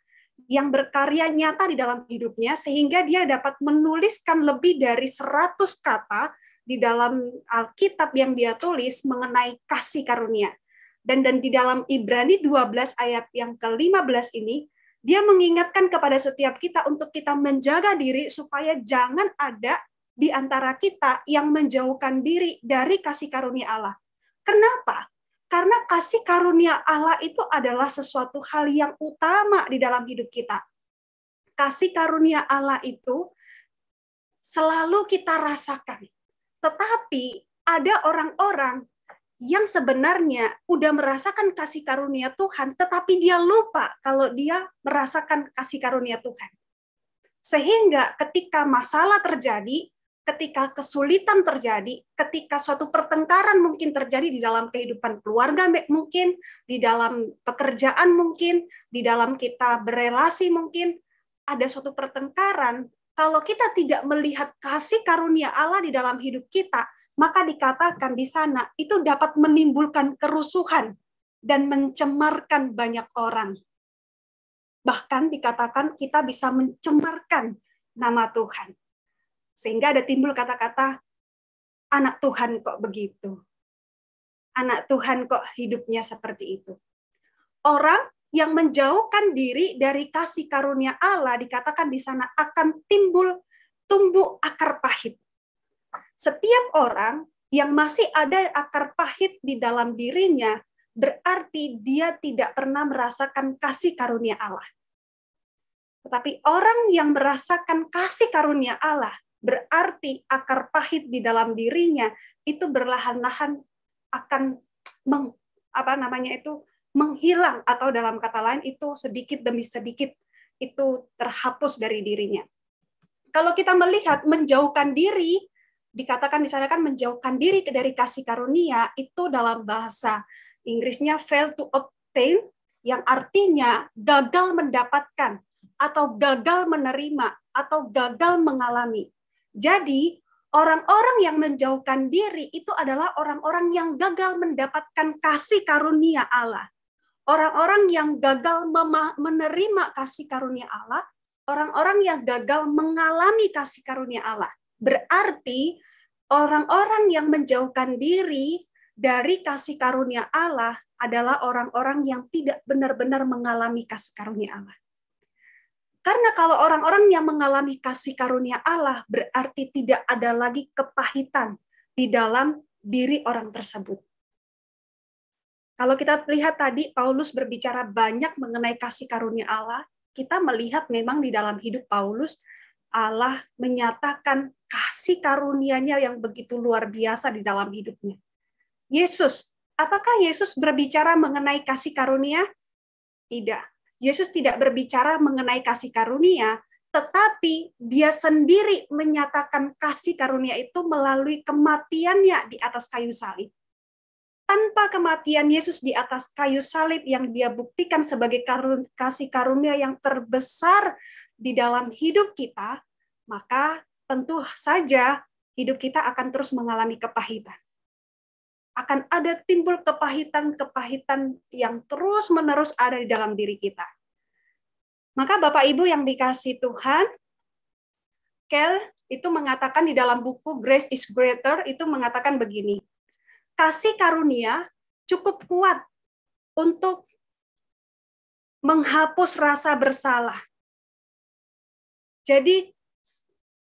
yang berkarya nyata di dalam hidupnya, sehingga dia dapat menuliskan lebih dari 100 kata di dalam Alkitab yang dia tulis mengenai kasih karunia. Dan di dalam Ibrani 12 ayat yang ke-15 ini, Dia mengingatkan kepada setiap kita untuk kita menjaga diri supaya jangan ada di antara kita yang menjauhkan diri dari kasih karunia Allah. Kenapa? Karena kasih karunia Allah itu adalah sesuatu hal yang utama di dalam hidup kita. Kasih karunia Allah itu selalu kita rasakan. Tetapi ada orang-orang yang sebenarnya udah merasakan kasih karunia Tuhan, tetapi dia lupa kalau dia merasakan kasih karunia Tuhan. Sehingga ketika masalah terjadi, ketika kesulitan terjadi, ketika suatu pertengkaran mungkin terjadi di dalam kehidupan keluarga mungkin, di dalam pekerjaan mungkin, di dalam kita berelasi mungkin, ada suatu pertengkaran, kalau kita tidak melihat kasih karunia Allah di dalam hidup kita, maka dikatakan di sana itu dapat menimbulkan kerusuhan dan mencemarkan banyak orang. Bahkan dikatakan kita bisa mencemarkan nama Tuhan. Sehingga ada timbul kata-kata, anak Tuhan kok begitu. Anak Tuhan kok hidupnya seperti itu. Orang yang menjauhkan diri dari kasih karunia Allah, dikatakan di sana akan tumbuh akar pahit. Setiap orang yang masih ada akar pahit di dalam dirinya, berarti dia tidak pernah merasakan kasih karunia Allah. Tetapi orang yang merasakan kasih karunia Allah, berarti akar pahit di dalam dirinya itu berlahan-lahan akan menghilang, atau dalam kata lain itu sedikit demi sedikit itu terhapus dari dirinya. Kalau kita melihat menjauhkan diri, dikatakan di sana kan menjauhkan diri dari kasih karunia, itu dalam bahasa Inggrisnya fail to obtain, yang artinya gagal mendapatkan, atau gagal menerima, atau gagal mengalami. Jadi, orang-orang yang menjauhkan diri itu adalah orang-orang yang gagal mendapatkan kasih karunia Allah. Orang-orang yang gagal menerima kasih karunia Allah, orang-orang yang gagal mengalami kasih karunia Allah. Berarti orang-orang yang menjauhkan diri dari kasih karunia Allah adalah orang-orang yang tidak benar-benar mengalami kasih karunia Allah. Karena kalau orang-orang yang mengalami kasih karunia Allah, berarti tidak ada lagi kepahitan di dalam diri orang tersebut. Kalau kita lihat tadi, Paulus berbicara banyak mengenai kasih karunia Allah, kita melihat memang di dalam hidup Paulus, Allah menyatakan kasih karunia-Nya yang begitu luar biasa di dalam hidupnya. Yesus, apakah Yesus berbicara mengenai kasih karunia? Tidak. Yesus tidak berbicara mengenai kasih karunia, tetapi dia sendiri menyatakan kasih karunia itu melalui kematiannya di atas kayu salib. Tanpa kematian Yesus di atas kayu salib yang dia buktikan sebagai kasih karunia yang terbesar di dalam hidup kita, maka tentu saja hidup kita akan terus mengalami kepahitan. Akan ada timbul kepahitan-kepahitan yang terus-menerus ada di dalam diri kita. Maka Bapak Ibu yang dikasihi Tuhan, Kel itu mengatakan di dalam buku Grace is Greater, itu mengatakan begini, kasih karunia cukup kuat untuk menghapus rasa bersalah. Jadi,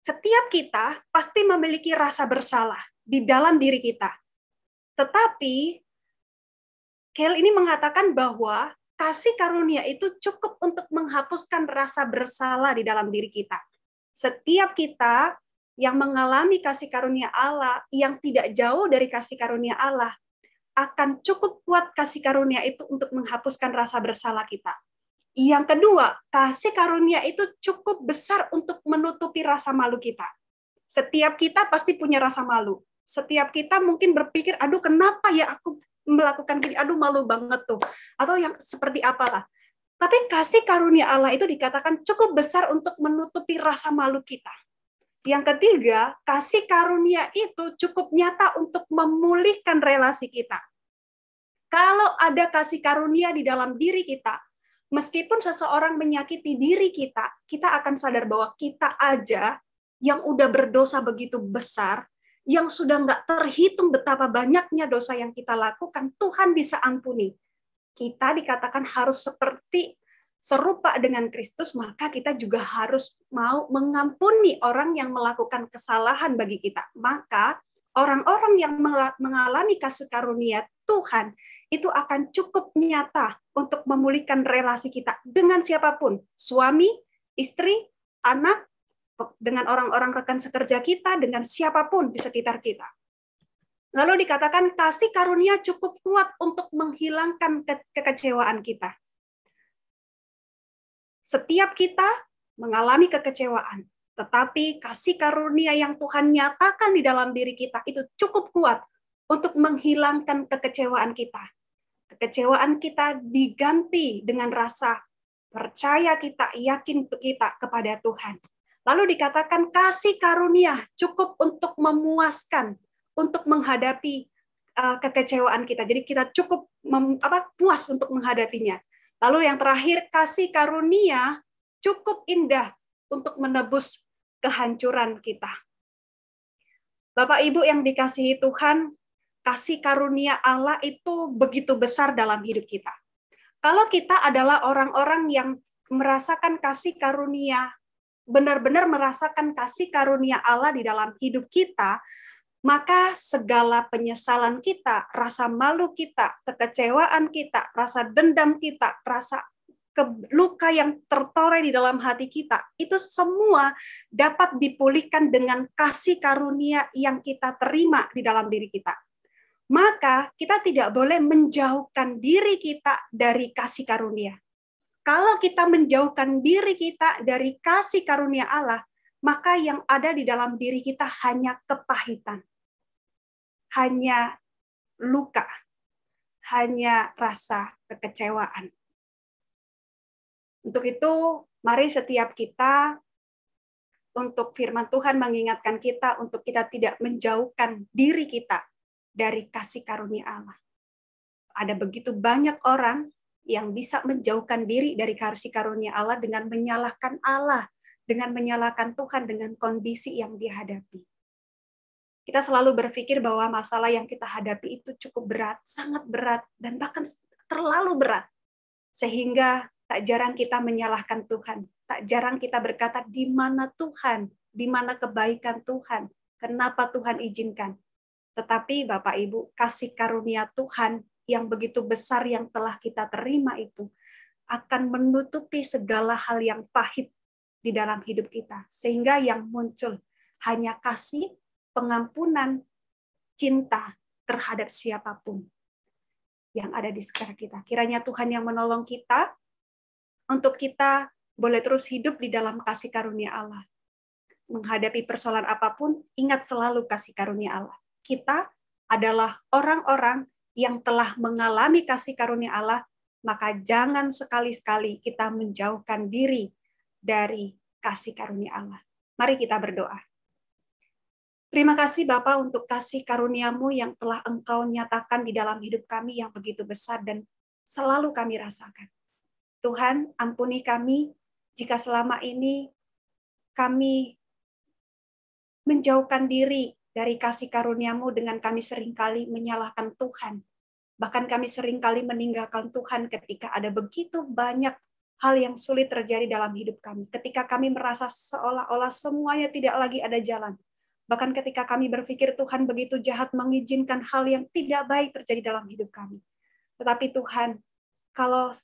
setiap kita pasti memiliki rasa bersalah di dalam diri kita. Tetapi, Kel ini mengatakan bahwa kasih karunia itu cukup untuk menghapuskan rasa bersalah di dalam diri kita. Setiap kita yang mengalami kasih karunia Allah, yang tidak jauh dari kasih karunia Allah, akan cukup kuat kasih karunia itu untuk menghapuskan rasa bersalah kita. Yang kedua, kasih karunia itu cukup besar untuk menutupi rasa malu kita. Setiap kita pasti punya rasa malu. Setiap kita mungkin berpikir, aduh kenapa ya aku melakukan gini, aduh malu banget tuh. Atau yang seperti apalah. Tapi kasih karunia Allah itu dikatakan cukup besar untuk menutupi rasa malu kita. Yang ketiga, kasih karunia itu cukup nyata untuk memulihkan relasi kita. Kalau ada kasih karunia di dalam diri kita, meskipun seseorang menyakiti diri kita, kita akan sadar bahwa kita aja yang udah berdosa begitu besar, yang sudah nggak terhitung betapa banyaknya dosa yang kita lakukan, Tuhan bisa ampuni. Kita dikatakan harus seperti serupa dengan Kristus, maka kita juga harus mau mengampuni orang yang melakukan kesalahan bagi kita. Maka orang-orang yang mengalami kasih karunia Tuhan itu akan cukup nyata untuk memulihkan relasi kita dengan siapapun, suami, istri, anak, dengan orang-orang rekan sekerja kita, dengan siapapun di sekitar kita. Lalu dikatakan kasih karunia cukup kuat untuk menghilangkan kekecewaan kita. Setiap kita mengalami kekecewaan, tetapi kasih karunia yang Tuhan nyatakan di dalam diri kita itu cukup kuat untuk menghilangkan kekecewaan kita. Kekecewaan kita diganti dengan rasa percaya kita, yakin kita kepada Tuhan. Lalu dikatakan kasih karunia cukup untuk memuaskan, untuk menghadapi kekecewaan kita. Jadi kita cukup puas untuk menghadapinya. Lalu yang terakhir, kasih karunia cukup indah untuk menebus kehancuran kita. Bapak Ibu yang dikasihi Tuhan, kasih karunia Allah itu begitu besar dalam hidup kita. Kalau kita adalah orang-orang yang merasakan kasih karunia, benar-benar merasakan kasih karunia Allah di dalam hidup kita, maka segala penyesalan kita, rasa malu kita, kekecewaan kita, rasa dendam kita, rasa luka yang tertoreh di dalam hati kita, itu semua dapat dipulihkan dengan kasih karunia yang kita terima di dalam diri kita. Maka kita tidak boleh menjauhkan diri kita dari kasih karunia. Kalau kita menjauhkan diri kita dari kasih karunia Allah, maka yang ada di dalam diri kita hanya kepahitan, hanya luka, hanya rasa kekecewaan. Untuk itu, mari setiap kita, untuk firman Tuhan mengingatkan kita, untuk kita tidak menjauhkan diri kita dari kasih karunia Allah. Ada begitu banyak orang yang bisa menjauhkan diri dari kasih karunia Allah dengan menyalahkan Allah, dengan menyalahkan Tuhan, dengan kondisi yang dihadapi. Kita selalu berpikir bahwa masalah yang kita hadapi itu cukup berat, sangat berat, dan bahkan terlalu berat. Sehingga tak jarang kita menyalahkan Tuhan. Tak jarang kita berkata, di mana Tuhan? Di mana kebaikan Tuhan? Kenapa Tuhan izinkan? Tetapi Bapak Ibu, kasih karunia Tuhan yang begitu besar yang telah kita terima itu akan menutupi segala hal yang pahit di dalam hidup kita. Sehingga yang muncul hanya kasih, pengampunan, cinta terhadap siapapun yang ada di sekitar kita. Kiranya Tuhan yang menolong kita untuk kita boleh terus hidup di dalam kasih karunia Allah. Menghadapi persoalan apapun, ingat selalu kasih karunia Allah. Kita adalah orang-orang yang telah mengalami kasih karunia Allah, maka jangan sekali-sekali kita menjauhkan diri dari kasih karunia Allah. Mari kita berdoa. Terima kasih Bapa untuk kasih karunia-Mu yang telah Engkau nyatakan di dalam hidup kami yang begitu besar dan selalu kami rasakan. Tuhan, ampuni kami jika selama ini kami menjauhkan diri dari kasih karunia-Mu dengan kami seringkali menyalahkan Tuhan. Bahkan kami seringkali meninggalkan Tuhan ketika ada begitu banyak hal yang sulit terjadi dalam hidup kami. Ketika kami merasa seolah-olah semuanya tidak lagi ada jalan. Bahkan ketika kami berpikir Tuhan begitu jahat mengizinkan hal yang tidak baik terjadi dalam hidup kami. Tetapi Tuhan, kalau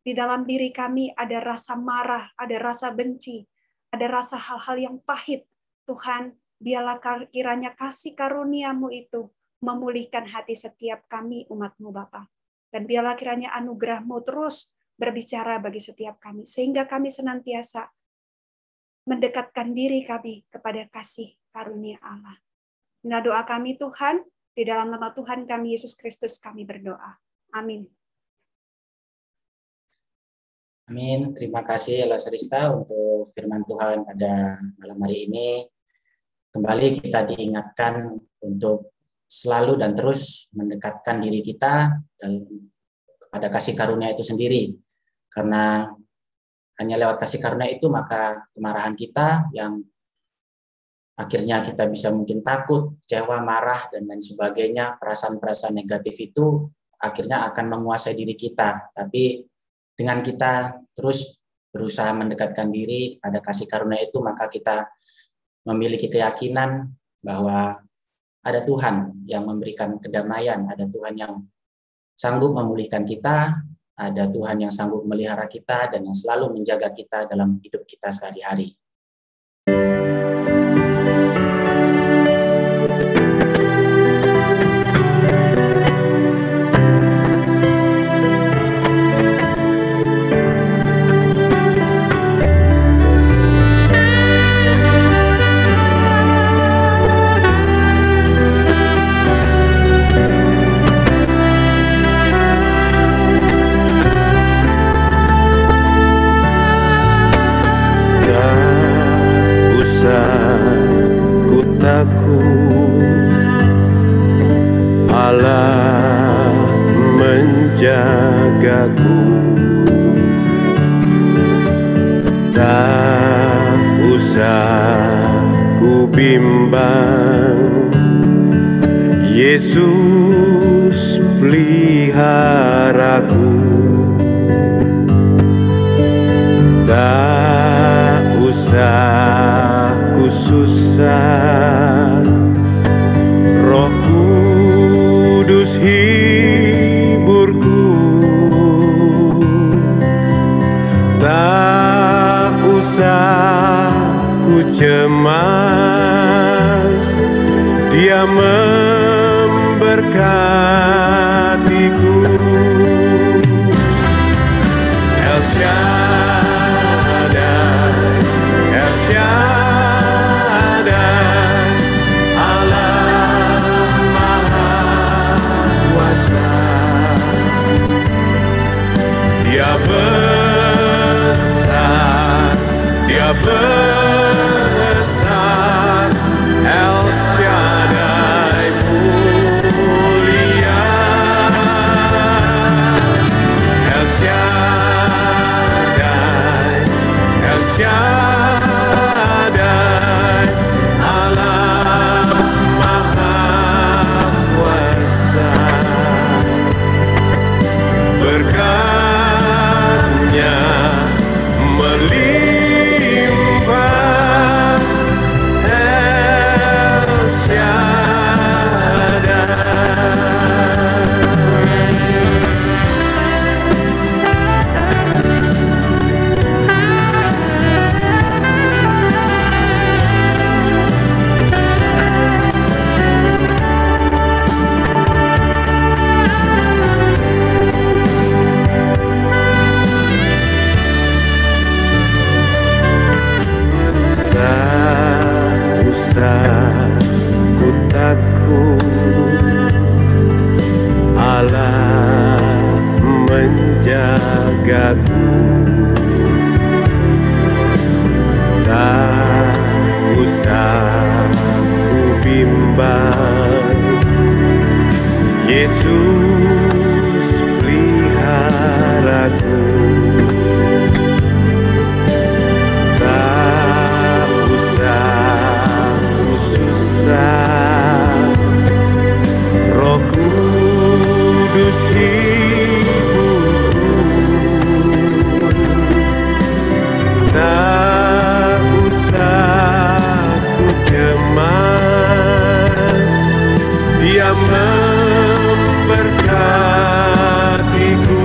di dalam diri kami ada rasa marah, ada rasa benci, ada rasa hal-hal yang pahit. Tuhan, biarlah kiranya kasih karunia-Mu itu memulihkan hati setiap kami umat-Mu Bapa. Dan biarlah kiranya anugerah-Mu terus berbicara bagi setiap kami. Sehingga kami senantiasa mendekatkan diri kami kepada kasih karunia Allah. Inilah doa kami Tuhan, di dalam nama Tuhan kami Yesus Kristus kami berdoa. Amin. Amin. Terima kasih Ella Serista untuk firman Tuhan pada malam hari ini. Kembali kita diingatkan untuk selalu dan terus mendekatkan diri kita kepada kasih karunia itu sendiri. Karena hanya lewat kasih karunia itu maka kemarahan kita yang akhirnya kita bisa mungkin takut, kecewa, marah, dan lain sebagainya, perasaan-perasaan negatif itu akhirnya akan menguasai diri kita. Tapi dengan kita terus berusaha mendekatkan diri pada kasih karunia itu, maka kita memiliki keyakinan bahwa ada Tuhan yang memberikan kedamaian, ada Tuhan yang sanggup memulihkan kita, ada Tuhan yang sanggup memelihara kita dan yang selalu menjaga kita dalam hidup kita sehari-hari. Allah menjagaku, tak usah ku bimbang. Yesus peliharaku, tak usah ku susah. Roh Kudus hiburku, tak usah ku cemas. Dia memberkatiku. El Shaddai, El Shaddai, Allah Maha Kuasa. Dia besar, Dia besar. El Shaddai mulia. El Shaddai, El Shaddai, Allah Maha Kuasa. Berkat-Nya melimpah. El Shaddai. Tak usah ku takut, Allah menjagaku. Tak usah ku bimbang. Yesus peliharaku. Tak usah ku susah. Roh Kudus hiburku. Tak usah ku cemas. Dia memberkatiku.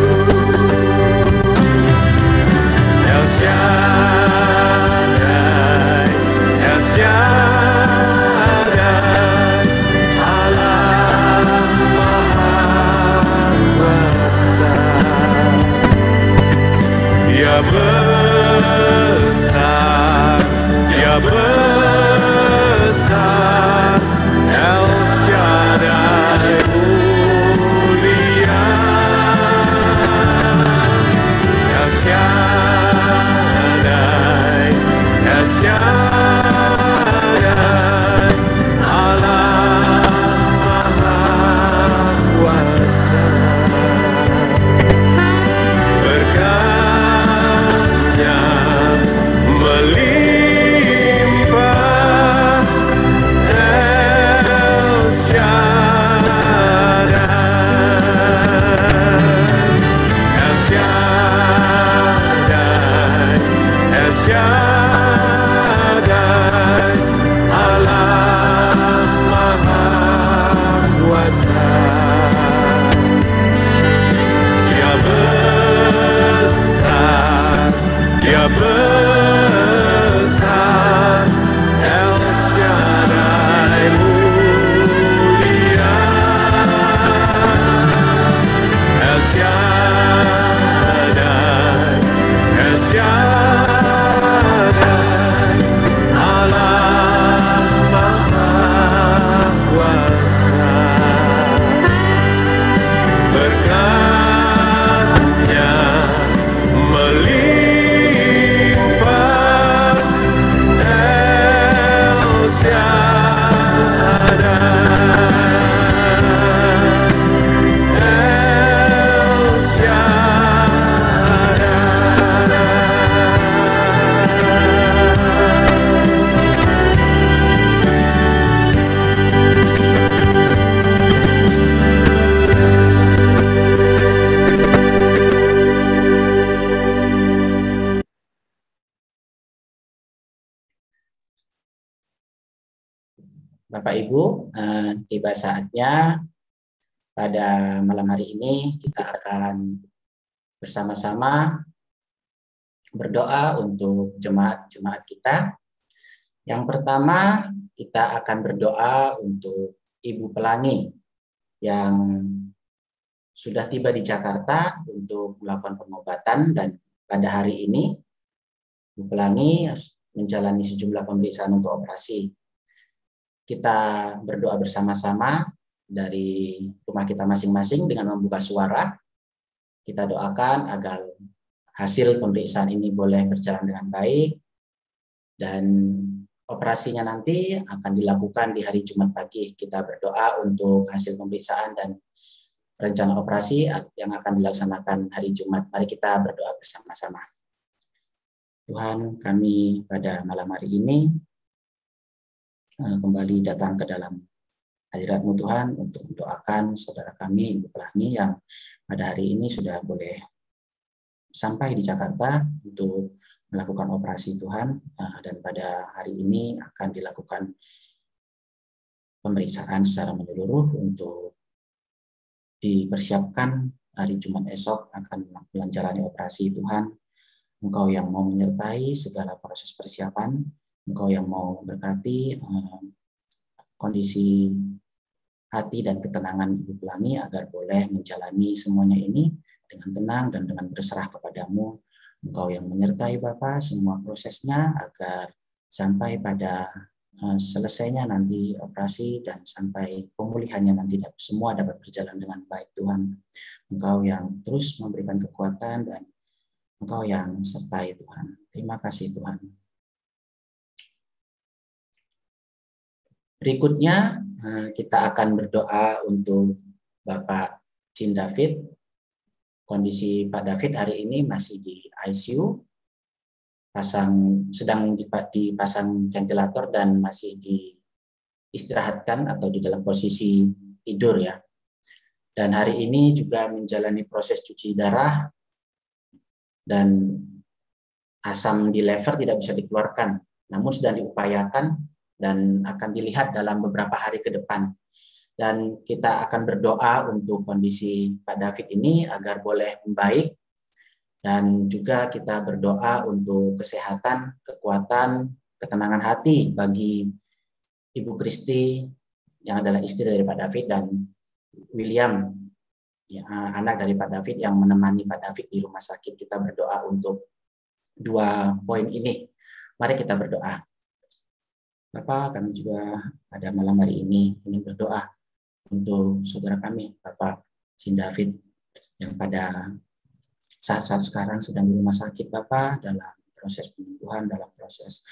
Bapak Ibu, tiba saatnya pada malam hari ini kita akan bersama-sama berdoa untuk jemaat-jemaat kita. Yang pertama, kita akan berdoa untuk Ibu Pelangi yang sudah tiba di Jakarta untuk melakukan pengobatan, dan pada hari ini Ibu Pelangi menjalani sejumlah pemeriksaan untuk operasi. Kita berdoa bersama-sama dari rumah kita masing-masing dengan membuka suara. Kita doakan agar hasil pemeriksaan ini boleh berjalan dengan baik, dan operasinya nanti akan dilakukan di hari Jumat pagi. Kita berdoa untuk hasil pemeriksaan dan rencana operasi yang akan dilaksanakan hari Jumat. Mari kita berdoa bersama-sama. Tuhan, kami pada malam hari ini kembali datang ke dalam hadirat-Mu Tuhan untuk mendoakan saudara kami Ibu Pelangi yang pada hari ini sudah boleh sampai di Jakarta untuk melakukan operasi Tuhan, dan pada hari ini akan dilakukan pemeriksaan secara menyeluruh untuk dipersiapkan hari Jumat esok akan menjalani operasi Tuhan. Engkau yang mau menyertai segala proses persiapan, Engkau yang mau memberkati kondisi hati dan ketenangan Ibu Pelangi agar boleh menjalani semuanya ini dengan tenang dan dengan berserah kepadamu. Engkau yang menyertai Bapa semua prosesnya agar sampai pada selesainya nanti operasi dan sampai pemulihannya nanti semua dapat berjalan dengan baik Tuhan. Engkau yang terus memberikan kekuatan dan Engkau yang sertai Tuhan. Terima kasih Tuhan. Berikutnya kita akan berdoa untuk Bapak Cin David. Kondisi Pak David hari ini masih di ICU, sedang dipasang ventilator dan masih diistirahatkan atau di dalam posisi tidur ya. Dan hari ini juga menjalani proses cuci darah dan asam di lever tidak bisa dikeluarkan, namun sedang diupayakan dan akan dilihat dalam beberapa hari ke depan. Dan kita akan berdoa untuk kondisi Pak David ini agar boleh membaik, dan juga kita berdoa untuk kesehatan, kekuatan, ketenangan hati bagi Ibu Kristi yang adalah istri dari Pak David, dan William, ya, anak dari Pak David yang menemani Pak David di rumah sakit. Kita berdoa untuk dua poin ini. Mari kita berdoa. Bapak, kami juga pada malam hari ini ingin berdoa untuk saudara kami, Bapak Cin David, yang pada saat-saat sekarang sedang di rumah sakit, Bapak, dalam proses penyembuhan, dalam proses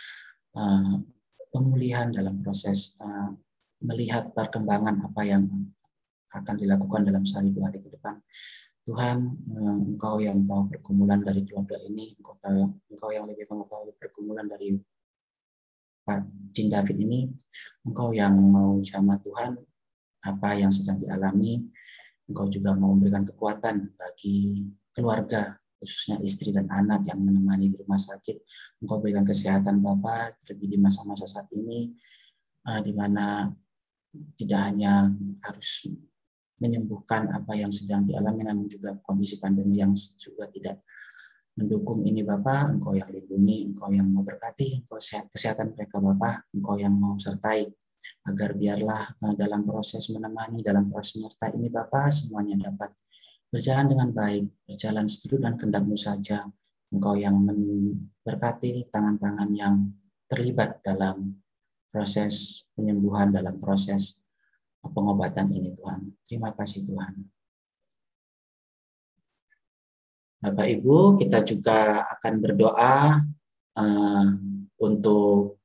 pemulihan, dalam proses melihat perkembangan apa yang akan dilakukan dalam sehari dua hari ke depan. Tuhan, Engkau yang tahu pergumulan dari keluarga ini, Engkau yang lebih mengetahui pergumulan dari Pak Cin David ini. Engkau yang mau jamah Tuhan apa yang sedang dialami. Engkau juga mau memberikan kekuatan bagi keluarga, khususnya istri dan anak yang menemani di rumah sakit. Engkau berikan kesehatan Bapak, terlebih di masa-masa saat ini, di mana tidak hanya harus menyembuhkan apa yang sedang dialami, namun juga kondisi pandemi yang juga tidak mendukung ini Bapak. Engkau yang lindungi, Engkau yang mau berkati, Engkau kesehatan mereka Bapak, Engkau yang mau sertai, agar biarlah dalam proses menemani, dalam proses menyertai ini Bapak, semuanya dapat berjalan dengan baik, berjalan seturut dan kehendak-Mu saja. Engkau yang memberkati tangan-tangan yang terlibat dalam proses penyembuhan, dalam proses pengobatan ini Tuhan. Terima kasih Tuhan. Bapak Ibu, kita juga akan berdoa untuk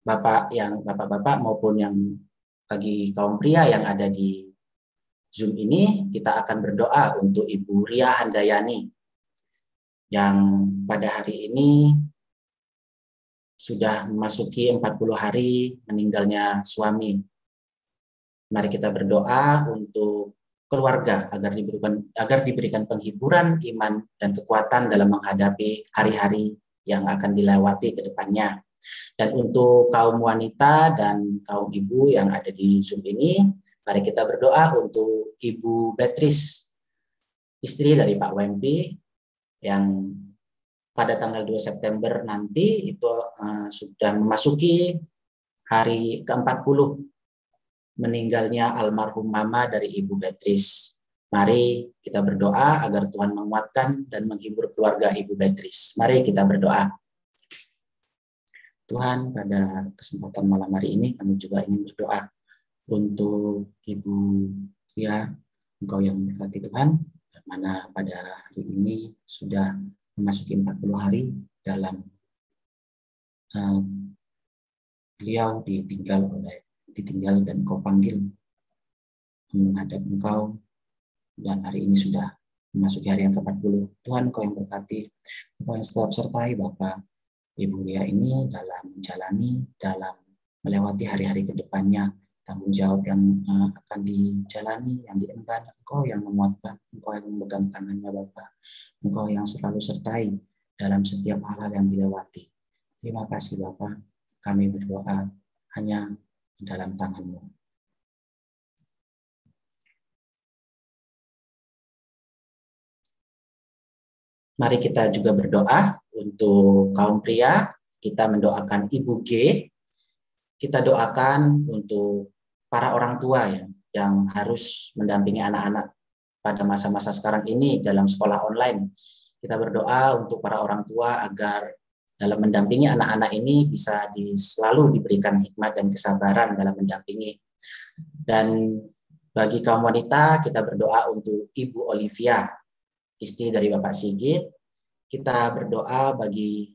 bapak-bapak maupun yang bagi kaum pria yang ada di Zoom ini. Kita akan berdoa untuk Ibu Ria Handayani yang pada hari ini sudah memasuki 40 hari meninggalnya suami. Mari kita berdoa untuk keluarga agar diberikan penghiburan iman dan kekuatan dalam menghadapi hari-hari yang akan dilewati ke depannya. Dan untuk kaum wanita dan kaum ibu yang ada di Zoom ini, mari kita berdoa untuk Ibu Beatrice, istri dari Pak Wempi, yang pada tanggal 2 September nanti itu sudah memasuki hari ke-40 meninggalnya almarhum mama dari Ibu Beatrice. Mari kita berdoa agar Tuhan menguatkan dan menghibur keluarga Ibu Beatrice. Mari kita berdoa. Tuhan, pada kesempatan malam hari ini kami juga ingin berdoa untuk Ibu ya, Engkau yang memberkati Tuhan, mana pada hari ini sudah memasuki 40 hari dalam beliau ditinggal dan Engkau panggil menghadap Engkau, dan hari ini sudah memasuki hari yang ke-40. Tuhan, Engkau yang berkati, Engkau yang setiap sertai Bapak Ibu Lia ini dalam melewati hari-hari ke depannya, tanggung jawab yang akan dijalani, yang diemban. Engkau yang menguatkan, Engkau yang memegang tangannya Bapak, Engkau yang selalu sertai dalam setiap hal-hal yang dilewati. Terima kasih Bapak, kami berdoa hanya dalam tangan-Mu. Mari kita juga berdoa untuk kaum pria. Kita mendoakan Ibu G. Kita doakan untuk para orang tua yang harus mendampingi anak-anak pada masa-masa sekarang ini dalam sekolah online. Kita berdoa untuk para orang tua agar dalam mendampingi anak-anak ini bisa selalu diberikan hikmat dan kesabaran dalam mendampingi. Dan bagi kaum wanita, kita berdoa untuk Ibu Olivia, istri dari Bapak Sigit. Kita berdoa bagi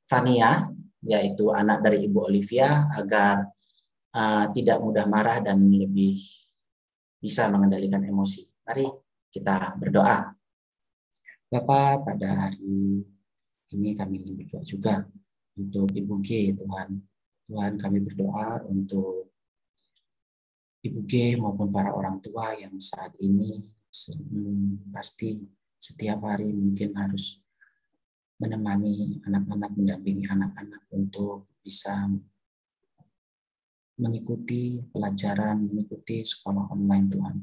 Fania, yaitu anak dari Ibu Olivia, agar tidak mudah marah dan lebih bisa mengendalikan emosi. Mari kita berdoa. Bapak, pada hari ini kami ingin berdoa juga untuk Ibu G, Tuhan. Tuhan, kami berdoa untuk Ibu G maupun para orang tua yang saat ini pasti setiap hari mungkin harus menemani anak-anak, mendampingi anak-anak untuk bisa mengikuti pelajaran, mengikuti sekolah online Tuhan.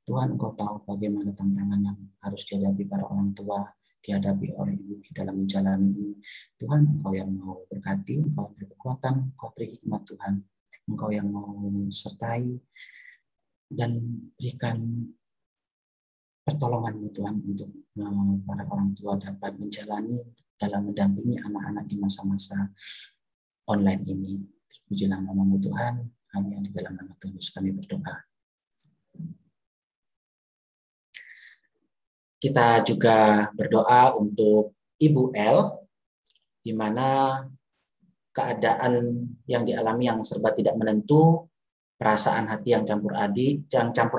Tuhan, Engkau tahu bagaimana tantangan yang harus dihadapi para orang tua, dihadapi oleh Ibu dalam menjalani ini. Tuhan, Engkau yang mau berkati, Engkau beri kekuatan, Engkau beri hikmat Tuhan. Engkau yang mau sertai dan berikan pertolongan-Mu Tuhan untuk para orang tua dapat menjalani dalam mendampingi anak-anak di masa-masa online ini. Terpujilah nama-Mu Tuhan, hanya di dalam nama Tuhan Yesus kami berdoa. Kita juga berdoa untuk Ibu L, di mana keadaan yang dialami yang serba tidak menentu, perasaan hati yang campur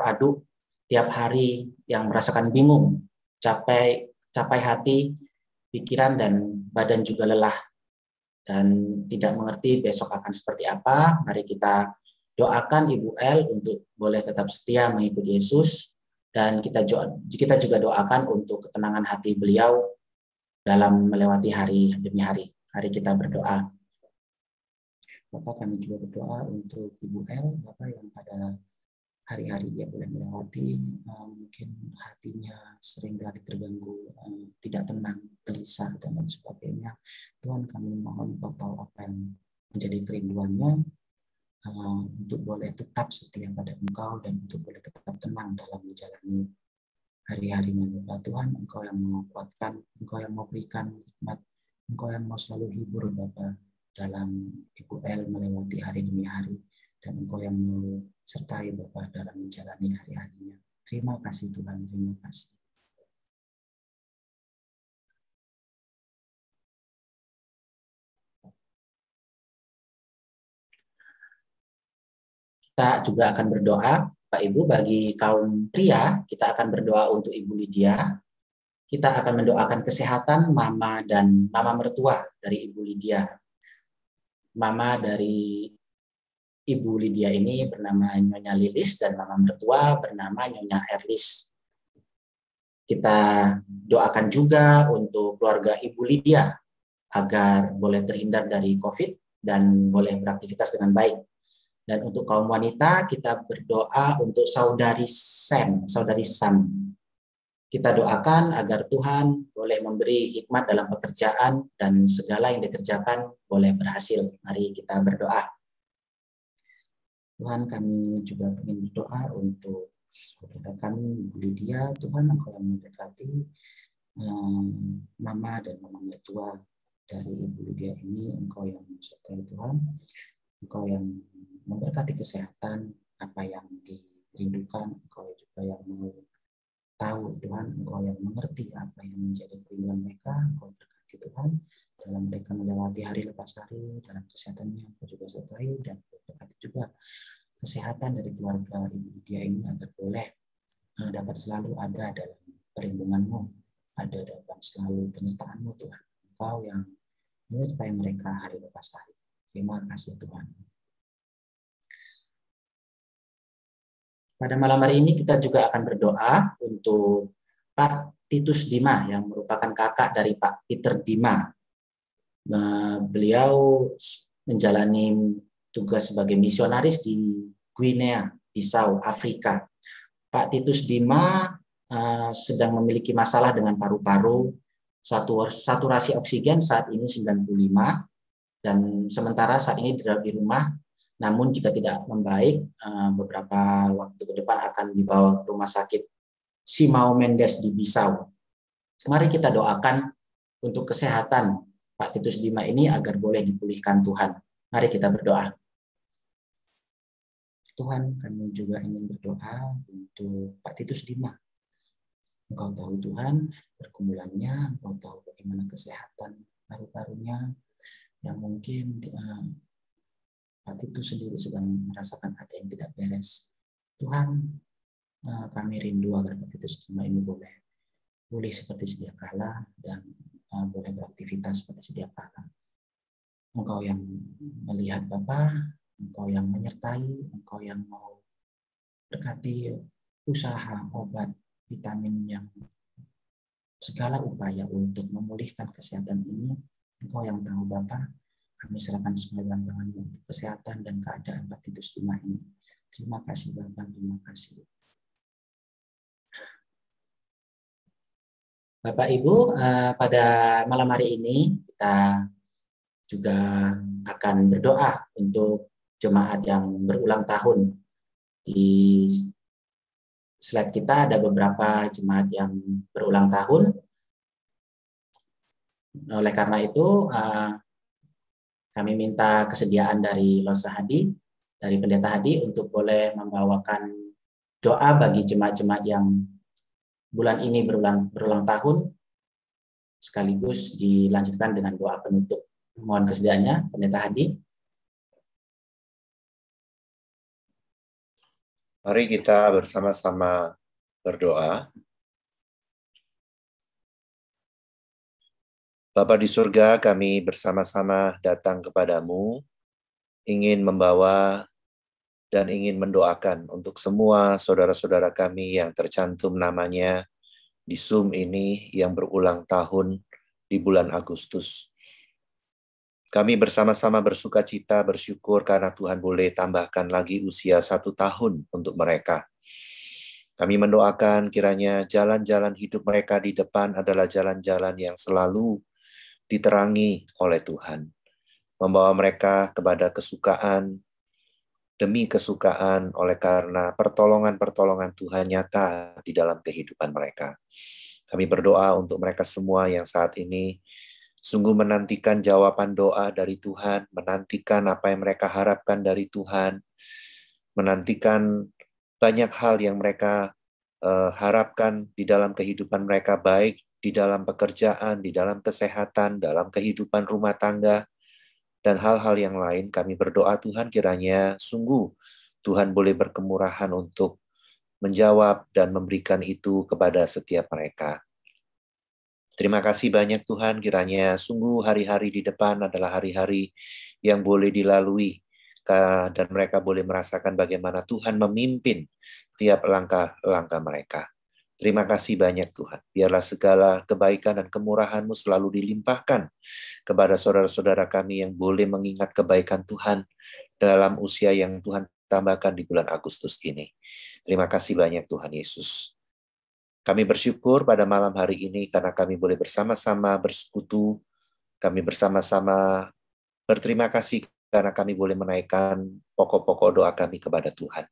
aduk, tiap hari yang merasakan bingung, capai hati, pikiran dan badan juga lelah dan tidak mengerti besok akan seperti apa. Mari kita doakan Ibu L untuk boleh tetap setia mengikuti Yesus, dan kita juga doakan untuk ketenangan hati beliau dalam melewati hari demi hari. Mari kita berdoa. Bapak, kami juga berdoa untuk Ibu L, Bapak yang pada hari-hari dia boleh melewati, mungkin hatinya sering kali terganggu, tidak tenang, gelisah, dan lain sebagainya. Tuhan, kami mohon Engkau tahu apa yang menjadi kerinduannya, untuk boleh tetap setia pada Engkau dan untuk boleh tetap tenang dalam menjalani hari-harinya. Bapak Tuhan, Engkau yang menguatkan, Engkau yang mau berikan hikmat, Engkau yang mau selalu hibur Bapak dalam Ibu L melewati hari demi hari, dan Engkau yang mau sertai Bapak dalam menjalani hari-harinya. Terima kasih Tuhan, terima kasih. Kita juga akan berdoa, Pak Ibu, bagi kaum pria, kita akan berdoa untuk Ibu Lydia. Kita akan mendoakan kesehatan mama dan mama mertua dari Ibu Lydia. Mama dari Ibu Lydia ini bernama Nyonya Lilis dan mama mertua bernama Nyonya Erlis. Kita doakan juga untuk keluarga Ibu Lydia agar boleh terhindar dari COVID dan boleh beraktivitas dengan baik. Dan untuk kaum wanita, kita berdoa untuk saudari Sam. Kita doakan agar Tuhan boleh memberi hikmat dalam pekerjaan dan segala yang dikerjakan boleh berhasil. Mari kita berdoa. Tuhan, kami juga ingin berdoa untuk saudara kami, Bu Lydia. Tuhan, Engkau yang memberkati Mama dan Mama mertua dari Ibu Lydia ini. Engkau yang menyertai Tuhan. Engkau yang memberkati kesehatan, apa yang dirindukan. Engkau juga yang mau tahu Tuhan, Engkau yang mengerti apa yang menjadi kerinduan mereka. Engkau berkati Tuhan dalam mereka melewati hari lepas hari, dalam kesehatannya Engkau juga sertai, dan berkati juga kesehatan dari keluarga Ibu Lydia ini agar boleh dapat selalu ada dalam perlindungan-Mu, ada dalam selalu penyertaan-Mu Tuhan. Engkau yang menyertai mereka hari lepas hari. Terima kasih Tuhan. Pada malam hari ini kita juga akan berdoa untuk Pak Titus Dima yang merupakan kakak dari Pak Peter Dima. Beliau menjalani tugas sebagai misionaris di Guinea, Bissau, Afrika. Pak Titus Dima sedang memiliki masalah dengan paru-paru, saturasi oksigen saat ini 95, dan sementara saat ini dirawat di rumah. Namun jika tidak membaik, beberapa waktu ke depan akan dibawa ke rumah sakit Simão Mendes di Bissau. Mari kita doakan untuk kesehatan Pak Titus Dima ini agar boleh dipulihkan Tuhan. Mari kita berdoa. Tuhan, kami juga ingin berdoa untuk Pak Titus Dima. Engkau tahu Tuhan pergumulannya, Engkau tahu bagaimana kesehatan paru-parunya yang mungkin Pak Titus sendiri sedang merasakan ada yang tidak beres. Tuhan, kami rindu agar Pak Titus Dima ini boleh pulih seperti sedia kala dan boleh beraktivitas seperti sedia kala. Engkau yang melihat Bapa, Engkau yang menyertai, Engkau yang mau berkati usaha obat, vitamin, yang segala upaya untuk memulihkan kesehatan ini. Engkau yang tahu Bapa. Kami serahkan semua dalam tangan-Mu untuk kesehatan dan keadaan Pak Titus Dima ini. Terima kasih Bapak, terima kasih. Bapak Ibu, pada malam hari ini kita juga akan berdoa untuk jemaat yang berulang tahun. Di slide kita ada beberapa jemaat yang berulang tahun. Oleh karena itu, kami minta kesediaan dari Losa Hadi, dari Pendeta Hadi, untuk boleh membawakan doa bagi jemaat-jemaat yang bulan ini berulang tahun, sekaligus dilanjutkan dengan doa penutup. Mohon kesediaannya, Pendeta Hadi. Mari kita bersama-sama berdoa. Bapa di surga, kami bersama-sama datang kepadamu, ingin membawa dan ingin mendoakan untuk semua saudara-saudara kami yang tercantum namanya di Zoom ini yang berulang tahun di bulan Agustus. Kami bersama-sama bersuka cita, bersyukur karena Tuhan boleh tambahkan lagi usia 1 tahun untuk mereka. Kami mendoakan kiranya jalan-jalan hidup mereka di depan adalah jalan-jalan yang selalu diterangi oleh Tuhan, membawa mereka kepada kesukaan demi kesukaan oleh karena pertolongan-pertolongan Tuhan nyata di dalam kehidupan mereka. Kami berdoa untuk mereka semua yang saat ini sungguh menantikan jawaban doa dari Tuhan, menantikan apa yang mereka harapkan dari Tuhan, menantikan banyak hal yang mereka harapkan di dalam kehidupan mereka, baik di dalam pekerjaan, di dalam kesehatan, dalam kehidupan rumah tangga, dan hal-hal yang lain. Kami berdoa Tuhan kiranya sungguh Tuhan boleh berkemurahan untuk menjawab dan memberikan itu kepada setiap mereka. Terima kasih banyak Tuhan, kiranya sungguh hari-hari di depan adalah hari-hari yang boleh dilalui, dan mereka boleh merasakan bagaimana Tuhan memimpin tiap langkah-langkah mereka. Terima kasih banyak Tuhan. Biarlah segala kebaikan dan kemurahan-Mu selalu dilimpahkan kepada saudara-saudara kami yang boleh mengingat kebaikan Tuhan dalam usia yang Tuhan tambahkan di bulan Agustus ini. Terima kasih banyak Tuhan Yesus. Kami bersyukur pada malam hari ini karena kami boleh bersama-sama bersekutu, kami bersama-sama berterima kasih karena kami boleh menaikkan pokok-pokok doa kami kepada Tuhan.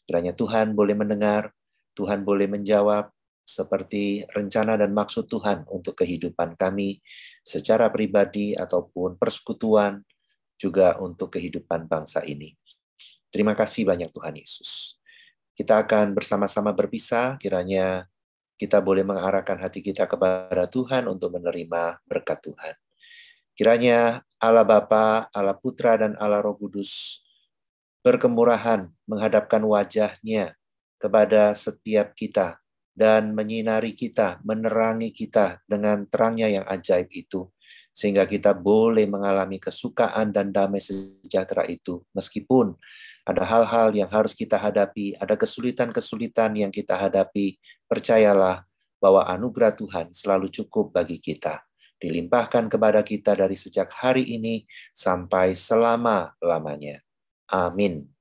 Kiranya Tuhan boleh mendengar, Tuhan boleh menjawab seperti rencana dan maksud Tuhan untuk kehidupan kami secara pribadi ataupun persekutuan, juga untuk kehidupan bangsa ini. Terima kasih banyak Tuhan Yesus. Kita akan bersama-sama berpisah, kiranya kita boleh mengarahkan hati kita kepada Tuhan untuk menerima berkat Tuhan. Kiranya Allah Bapa, Allah Putra, dan Allah Roh Kudus berkemurahan menghadapkan wajah-Nya kepada setiap kita dan menyinari kita, menerangi kita dengan terangnya yang ajaib itu, sehingga kita boleh mengalami kesukaan dan damai sejahtera itu, meskipun ada hal-hal yang harus kita hadapi, ada kesulitan-kesulitan yang kita hadapi, percayalah bahwa anugerah Tuhan selalu cukup bagi kita, dilimpahkan kepada kita dari sejak hari ini sampai selama-lamanya. Amin.